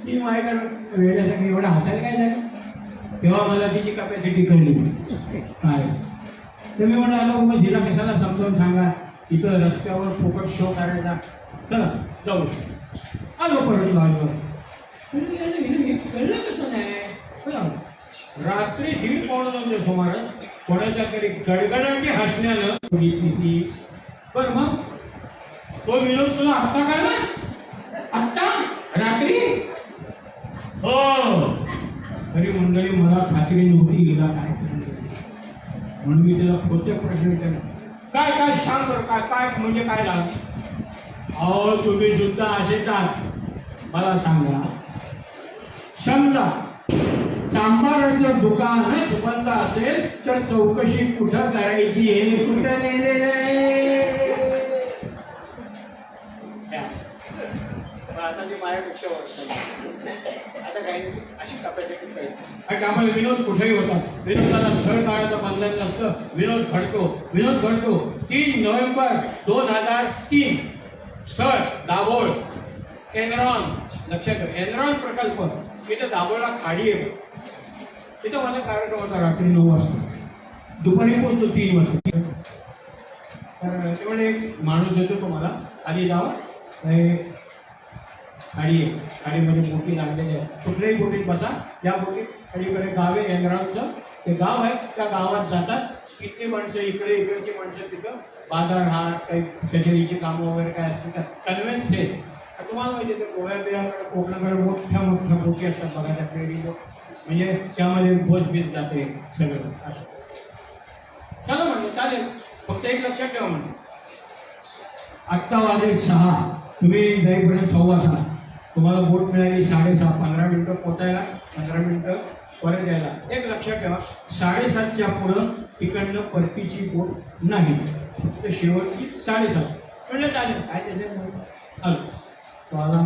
ती माझ्याकडे वेळेसाठी एवढं हसायला काय झालं. तेव्हा मला तिची कॅपॅसिटी कळली काय. तर मी म्हणालो मग हिला कशाला समजावून सांगा, इथं रस्त्यावर फुकट शो करायचा. चला जाऊ. आलो परत लागलो. कळलं कसं नाही. रात्री 1:15 सुमारास कोणाच्या तरी गडगडाटी हसण्यानं ती. बरं मग तो विनोद तुला आत्ता कळला? आत्ता रात्री? हो. तरी मंडळी मला खात्री नव्हती गेला काय म्हणून मी त्याला पुढच्या प्रश्न विचारला, काय काय सांग बरं, काय काय म्हणजे काय लाग? अहो तुम्ही सुद्धा असेच आहात. मला सांगा, समजा चांभाराचं दुकानच बंद असेल तर चौकशी कुठं करायची हे कुठं नेलेलं आहे? आता ती माझ्यापेक्षा आता काही नाही, अशी कॅपॅसिटी पाहिजे. आम्हाला विनोद कुठेही होतात. विनोदाला स्थळ काळाचं बंधन नसतं. विनोद घडतो 3 नोव्हेंबर 2003. स्थळ दाभोळ, एनरॉन. लक्षात ठेवा, एनरॉन प्रकल्प. तिथं दाभोळला खाडी आहे. तिथं माझा कार्यक्रम होता रात्री 9 वाजता. दुपारी पोहोचतो 3 वाजता. तर ते म्हणजे एक माणूस देतो तुम्हाला, खाली जावा, खाडी आहे, खाडीमध्ये बोटी लागलेली आहे. कुठल्याही बोटीत बसा. या बोटीत अलीकडे गाव आहे एनरॉनचं. ते गाव आहे, त्या गावात जातात. इथली माणसं इकडची माणसं तिथं बाजार हाट काही कचेरीची कामं वगैरे काय असतील तर कन्व्हेन्स आहे. तुम्हाला माहिती आहे, गोव्या बिळाकडे कोकणाकडे मोठ्या बोटी असतात बघा, त्या फेरी म्हणजे त्यामध्ये बीस जाते सगळं असं. चला म्हणलं चालेल, फक्त एक लक्षात ठेवा म्हणजे आत्ता वाजले 6, तुम्ही जाईपर्यंत 6:15. तुम्हाला बोट मिळाली 6:30, 15 मिनिटं पोचायला, 15 मिनिटं परत यायला. एक लक्षात ठेवा, 7:30च्या पुढं तिकडनं परतीची बोट नाही, फक्त शेवटची 7:30. म्हणजे चालेल, काय त्याच्यात आलो तो आला.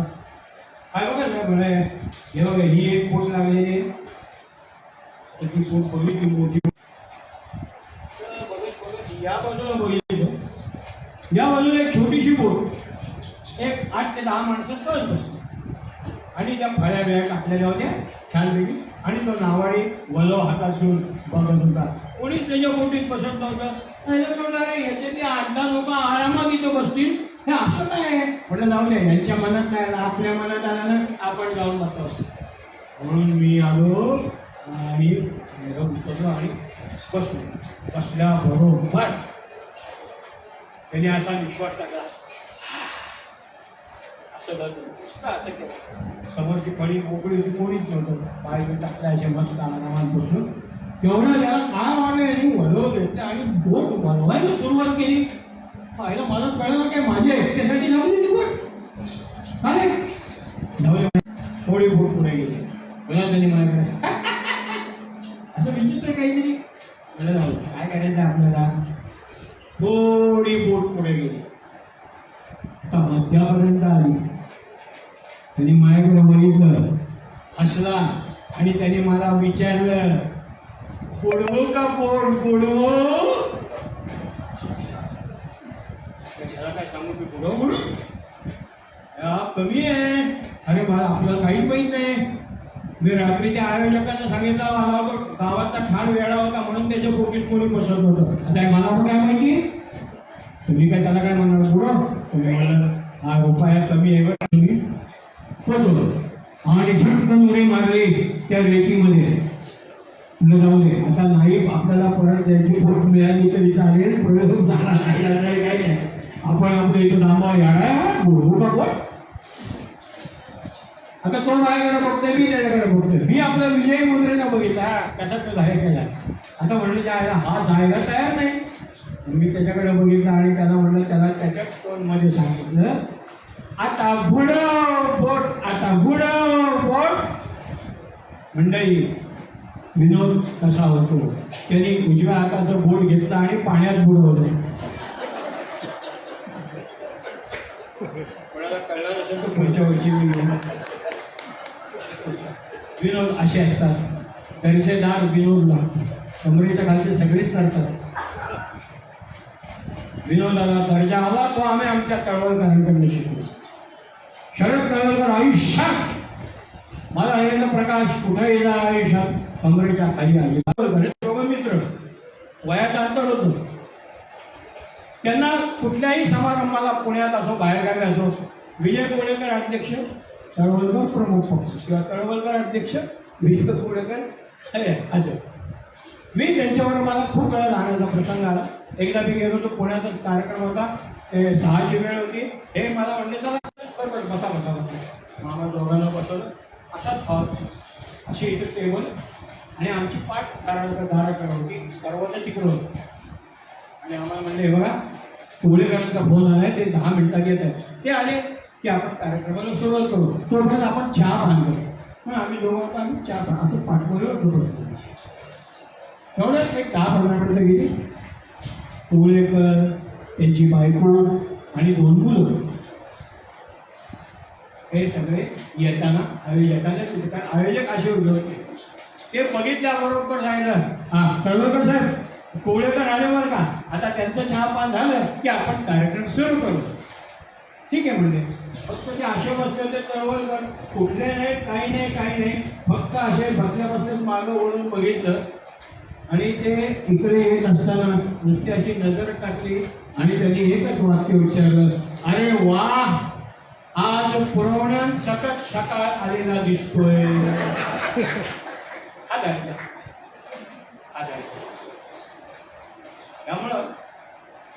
काय बघा साहेब म्हणे, हे बघा ही एक बोट लागलेली आहे, तर ती बोट बघली ती मोठी. या बाजूला बघितली, या बाजूला एक छोटीशी बोट, एक 8 ते 10 माणसं सहज बसली आणि त्या फळ्या बिळ्या टाकलेल्या होत्या छानपैकी. आणि तो नावाडी वलो हातात घेऊन बघत होता. कोणीच त्याच्या बोटीत बसत नव्हतं. ह्याचे ते 8-10 लोक आरामात इथं बसतील, हे असं काय? म्हटलं जाऊ दे, यांच्या मनात नाही आलं, आपल्या मनात आलं ना आपण जाऊन बसावं. म्हणून मी आलो आणि उतरलो आणि बसलो. बसल्याबरोबर त्यांनी असा विश्वास टाकला, असं केलं. समोरची फळी मोकळी होती, कोणीच नव्हतं. पाय टाकल्याचे मस्त आरामात बसलो. तेवढं त्याला काय वाटलं, यांनी वळव घेतलं आणि बोट वळवायला सुरुवात केली. पाहिलं मला कळलं ना, काय माझ्या एकट्यासाठी लावली ती बोट. अरे थोडी बोट पुढे गेली. मला त्यांनी म्हणाले असं विचित्र काहीतरी. मला जाऊ काय करायचं आपल्याला. थोडी बोट पुढे गेली, आता मध्यापर्यंत आली. त्यांनी माझ्याकडे बघितलं, हसला आणि त्याने मला विचारलं, बुडवू का बोट बुडवू? त्याला काय सांगू, की बुडवू कमी आहे. अरे मला आपल्याला काहीच माहीत नाही. मी रात्रीच्या आयोजकांना सांगितलं, मला गावातला छान वेळा होता म्हणून त्याच्या बोटीत कोणी बसत होतं. आता मला पण काय माहिती, तुम्ही काय त्याला काय म्हणणार बुडव? तुम्ही म्हणलं हा रुपया कमी आहे बरं. तुम्ही पोचवतो आणि झटकन उडी मारली त्या रेतीमध्ये. जाऊ दे, आता नाही आपल्याला परत द्यायची बोट मिळाली तरी चालेल, प्रयोग झाला नाही काय नाही. आपण आपलं इथं थांबा, याडा बोलू का बोट. आता तो माझ्याकडे बघतोय, मी त्याच्याकडे बघतोय. मी आपला विजय मुद्रेनं बघितला कसा तो जाहीर केला. आता म्हणलं हा जायला तयार नाही. मी त्याच्याकडे बघितलं आणि त्याला म्हणलं, त्याला त्याच्याच टोनमध्ये सांगितलं, आता बुडव बोट, आता बुडव बोट. मंडळी विनोद कसा होतो, त्यांनी उजव्या हाताचं बोट घेतला आणि पाण्यात बुडवलं. कोणाला कळलं नसेल तर पुढच्या वर्षी विनोद असे असतात. दर्जेदार विनोद लागतात. कमरेच्या खालचे सगळेच करतात. विनोदाला दर्जा हवा तो आम्ही आमच्या तळवलकरांकडून शिकलो. शरद तळवलकर आयुष्यात मला हे प्रकाश कुठे गेला आयुष्यात कमरेच्या खाली आली. दोघं मित्र, वयात अंतर होतं. त्यांना कुठल्याही समारंभाला पुण्यात असो बाहेरगावी असो, विजय कोळेकर अध्यक्ष, तळवलकर प्रमुख पक्ष किंवा तळवलकर अध्यक्ष, विजय कोळेकर असं. मी त्यांच्यावर मला खूप वेळा राहण्याचा प्रसंग आला. एकदा मी गेलो तो पुण्यातच कार्यक्रम होता. ते 6ची वेळ होती. हे मला म्हणले चला बरोबर बसा बसा बसा. मामा दोघांना बसवलं. असाच हॉल, अशी इथे टेबल आणि आमची पाठ दाराकडे होती, दरवाजा तिकडं होतं. आणि आम्हाला म्हणले बघा कोळेकरांचा फोन आलाय, ते 10 मिनिटात येत आहे. ते आले की आपण कार्यक्रमाला सुरुवात करू, तोपर्यंत आपण चहा पान करू. मग आम्ही दोघं आम्ही चहा पान असं पाठवलं बसतो. एवढ्यात एक 10-15 मिनिटं गेली. कोळेकर, त्यांची बायको आणि 2 मुलं हे सगळे येताना आयोजक असे उभे होते. ते बघितल्याबरोबर जायला तळवकर साहेब कोळेकर आले बरं का, आता त्यांचं चहा पान झालं की आपण कार्यक्रम सुरू करू. ठीक आहे म्हणले. फक्त ते असे बसले होते तळवकर, कुठले नाही काही नाही, फक्त असे बसल्या मागं वळून बघितलं आणि ते इकडे येत असताना नुसती अशी नजर टाकली आणि त्यांनी एकच वाक्य उच्चारलं, अरे वा आज पुरवण्यात सकट सकाळ आलेला दिसतोय. त्यामुळं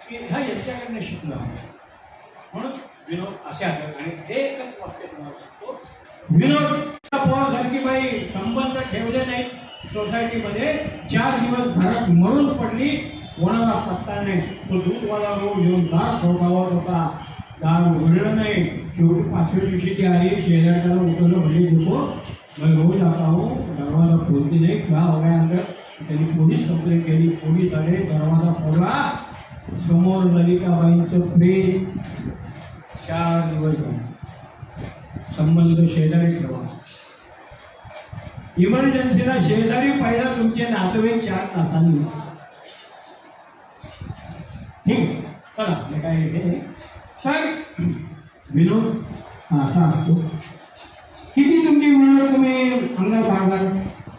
की ह्या यांच्याकडनं शिकलो म्हणून विनोद असे असतात. आणि हे एकच वाक्य तुम्हाला सांगतो, विनोद पवारसारखी बाई संबंध ठेवले नाहीत सोसायटीमध्ये. 4 दिवस घरात मरून पडली, कोणाला पत्ता नाही. तो दूधवाला रोज येऊन दार ठोठावत होता, दार उघडलं नाही. शेवटी 5व्या दिवशी ती आली, शेजारच्याला उतरलं म्हणजे देखो मैं रोज आता हूँ, दरवाजा खोलती नाही, क्या हो गया अंदर. त्यांनी पोलीस कंप्लेंट केली, पोलीस आले, दरवाजा फोडला. समोर ललिताबाईंचं प्रेम. 4 दिवस संबंध शेजारी ठेवा. इमर्जन्सीला शेजारी पाहिजे तुमचे नातेवाईक 4 तासांनी. ठीक चला काय हे तर विनोद असा असतो. किती तुमची विनोद तुम्ही अंगात काढणार.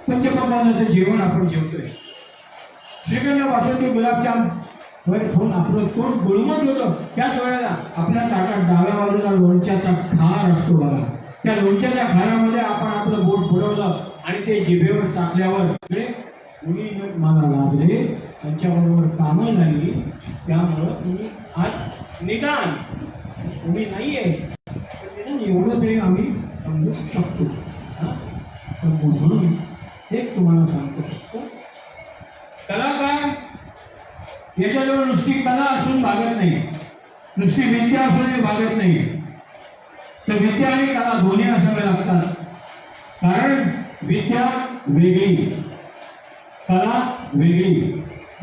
पंचपक्वान्नाचं जेवण आपण जेवतोय, श्रीखंड बासुंदी गुलाबजाम वर खाऊन आपलं तोंड गुळमट होतं. त्याच वेळेला आपल्या ताटात डाव्या बाजूला लोणच्याचा खार असतो बघा. त्या लोणच्याच्या खारामध्ये आपण आपलं बोट बुडवलं आणि ते जिभेवर चाकल्यावर कुणी मला लाभले, त्यांच्याबरोबर कामं झाली. त्यामुळं तुम्ही आज निदान तुम्ही नाही आहे एवढं तरी आम्ही समजू शकतो. पण म्हणून एक तुम्हाला सांगतो, कलाकार याच्याजवळ नुसती कला असून भागत नाही, नुसती विद्या असूनही भागत नाही. तर विद्या आणि कला दोन्ही असावे लागतात. कारण विद्या वेगळी, कला वेगळी.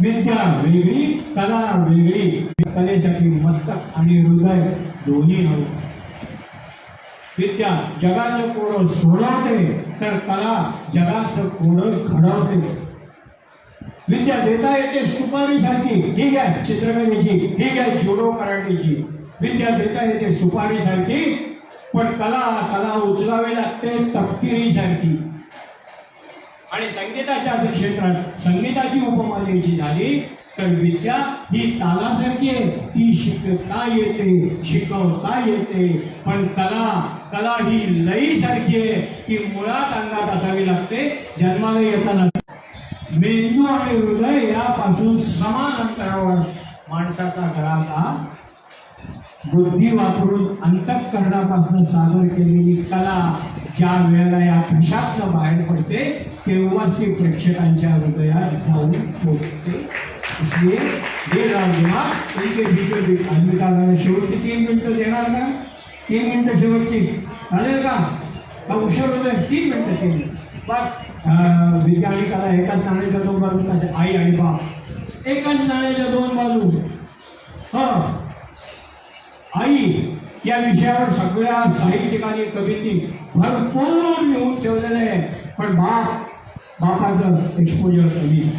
विद्या वेगळी, कला वेगळी. कलेसाठी मस्तक आणि हृदय दोन्ही हवं. विद्या जगाचं कोडं सोडवते, तर कला जगाचं कोडं घडवते. विद्या देता येते सुपारीसारखी, ठीक आहे चित्रकलेची, ठीक आहे जुडो कराटेची. विद्या देता येते सुपारीसारखी, पण कला उचलावी लागते तपकिरीसारखी. आणि संगीताच्या क्षेत्रात संगीताची उपमा द्यायची झाली तर विद्या ही तालासारखी आहे, ती शिकता येते, शिकवता येते. पण कला ही लईसारखी आहे, ती मुळात अंगात असावी लागते. जन्माला येताना मेंदू आणि हृदय यापासून समान अंतरावर माणसाचा गळा बुद्धी वापरून अंतःकरणापासून सादर केलेली कला ज्या वेळेला या घशातनं बाहेर पडते तेव्हाच ती प्रेक्षकांच्या हृदयात जाऊन पोहोचते. इसलिए हे राजमा इनके बीचों बीच आदमी का गाणं शेवटची 3 मिनिटं देणार का? 3 मिनिटं शेवटची चालेल का उशीर होतोय? 3 मिनिटं बस. विद्या आणि कला एकाच नाण्याच्या 2 बाजू कशा? आई आणि बाप एकाच नाण्याच्या 2 बाजू. आई या विषयावर सगळ्या साहित्यिकांनी कवींनी भरपूर लिहून ठेवलेलं आहे. पण बापाचं एक्सपोजर कमी.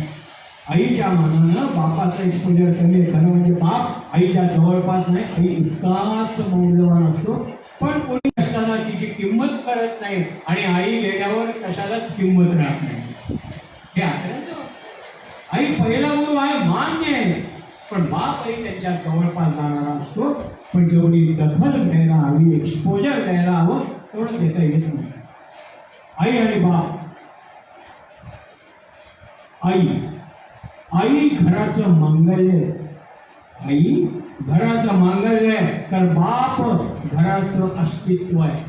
आईच्या मानानं बापाचं एक्सपोजर कमी आहे. खरं म्हणजे बाप आईच्या जवळपास नाही, आई इतकाच मौल्यवान असतो. पण कोणी असताना तिची किंमत करत नाही आणि आई गेल्यावर कशालाच किंमत राहत नाही. हे आठवलं. आई पहिला गुरु आहे मान्य आहे, पण बापही त्यांच्या जवळपास जाणारा असतो. पण जेवढी दखल घ्यायला हवी, एक्सपोजर द्यायला हवं तेवढं देता येत नाही. आई आणि बाप. आई घराचं मांगल्य. आई घराचं मांगल्य आहे, तर बाप घराचं अस्तित्व आहे.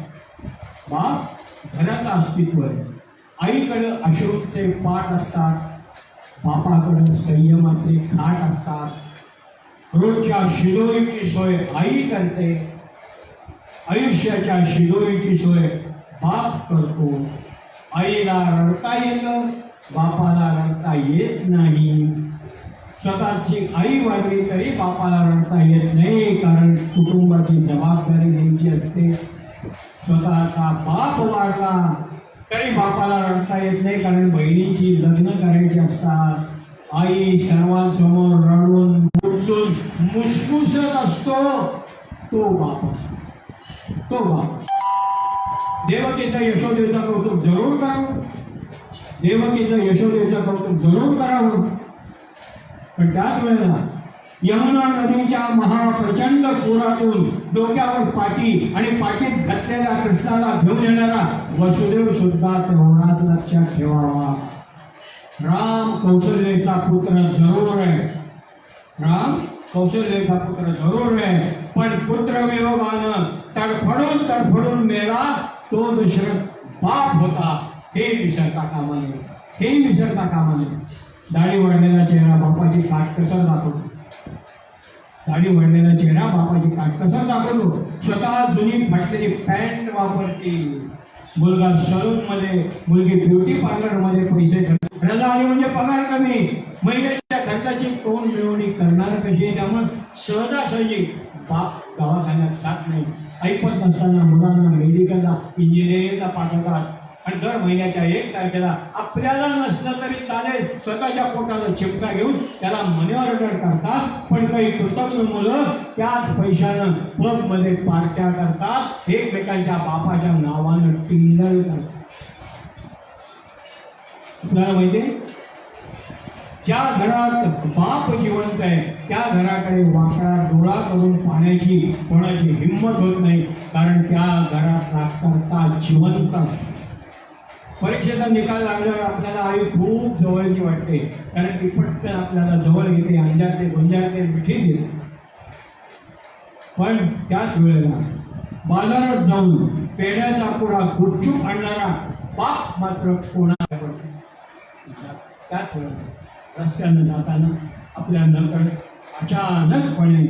बाप घराचं अस्तित्व आहे. आईकडे अश्रूचे पाठ असतात, बापाकडे संयमाचे खाट असतात. रोजच्या शिदोरीची सोय आई करते, आयुष्याच्या शिदोरीची सोय बाप करतो. आईला रडता येतं, बापाला रडता येत नाही. स्वतःची आई वाढली तरी बापाला रडता येत नाही, कारण कुटुंबाची जबाबदारी घ्यायची असते. स्वतःचा बाप वाढला तरी बापाला रडता येत नाही, कारण बहिणीची लग्न करायची असतात. आई सर्वांसमोर रडून पुसून मुसमुसत असतो, तो बाप असतो. तो बाप देवकीचं यशोदेचं कौतुक जरूर करावं, देवकीचं यशोदेचं कौतुक जरूर करावं. पण त्याच वेळेला यमुना नदीच्या महाप्रचंड पुरातून डोक्यावर पाटी आणि पाटीत घातलेल्या कृष्णाला घेऊन येणारा वसुदेव सुद्धा तेवढाच लक्षात ठेवावा. राम कौशल्येचा पुत्र जरूर आहे, राम कौशल्येचा पुत्र जरूर आहे, पण पुत्रवियोगानं तडफडून तडफडून मेला तो दशरथ बाप होता. हे विसरता कामा नये, हे विसरता कामा नये. दाढी वाढलेला चेहरा बापाची काट कसर दाखवतो, दाढी वाढलेला चेहरा बापाची काट कसर दाखवतो. स्वतः जुनी फाटलेली पॅन्ट वापरते. मुलगा सलून मध्ये, मुलगी ब्युटी पार्लर मध्ये पैसे खर्च. रजा आली म्हणजे पगार कमी, महिन्याच्या खर्चाची कोण मिळवणी करणार कशी. त्यामुळे सहजासहजी बाप दवाखान्यात जात नाही. ऐकत नसताना मुलांना मेडिकलला, इंजिनिअरिंगला पाठवतात. आणि दर महिन्याच्या 1 तारखेला आपल्याला नसलं तरी चालेल, स्वतःच्या पोटाला चिपका घेऊन त्याला मनी ऑर्डर करतात. पण काही कृतज्ञ मुलं त्याच पैशानं पबमध्ये पार्ट्या करतात, एकमेकांच्या बापाच्या नावानं टिंगल करतात. आपल्याला माहिती आहे, ज्या घरात बाप जिवंत आहे त्या घराकडे वाकडा डोळा करून पाहण्याची कोणाची हिंमत होत नाही, कारण त्या घरात राजकर्ता जिवंत असतो. परीक्षेचा निकाल लागल्यावर आपल्याला आई खूप जवळची वाटते, कारण ती पटकन आपल्याला जवळ घेते, अंजारते, गोंजारते, मिठी देते. पण त्याच वेळेला बाजारात जाऊन पेढ्याचा पुडा गुपचूप आणणारा बाप मात्र कोणाला पडतो. त्याच वेळेला रस्त्यानं जाताना आपल्या नकळत अचानकपणे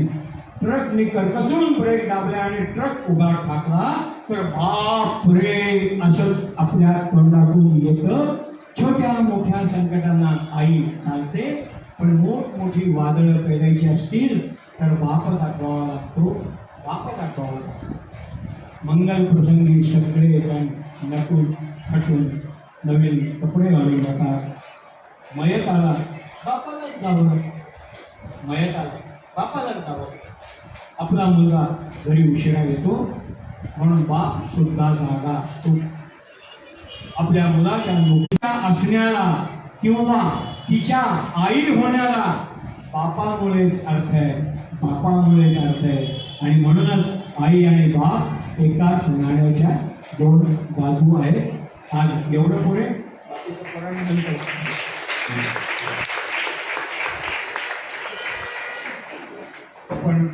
ट्रकने करकचून ब्रेक दाबला आणि ट्रक उभा टाकला तर बाप रे असंच आपल्या तोंडातून येतं. छोट्या मोठ्या संकटांना आई चालते, पण मोठमोठी वादळं पेलायची असतील तर बापच आठवावा लागतो, बापच आठवावा लागतो. मंगल प्रसंगी सगळे जण नटून हटून नवीन कपडे घालून जातात. मयत आला बापालाच जावं, मयत आला बापालाच जावं. आपला मुलगा घरी उशिरा येतो म्हणून बाप सुद्धा जागा असतो. आपल्या मुलाच्या मुलीच्या असण्याला किंवा तिच्या आई होण्याला बापामुळेच अर्थ आहे, बापामुळेच अर्थ आहे. आणि म्हणूनच आई आणि बाप एकाच नाण्याच्या 2 बाजू आहेत. आज एवढं पुढे बाकीचं पुराण नंतर. पण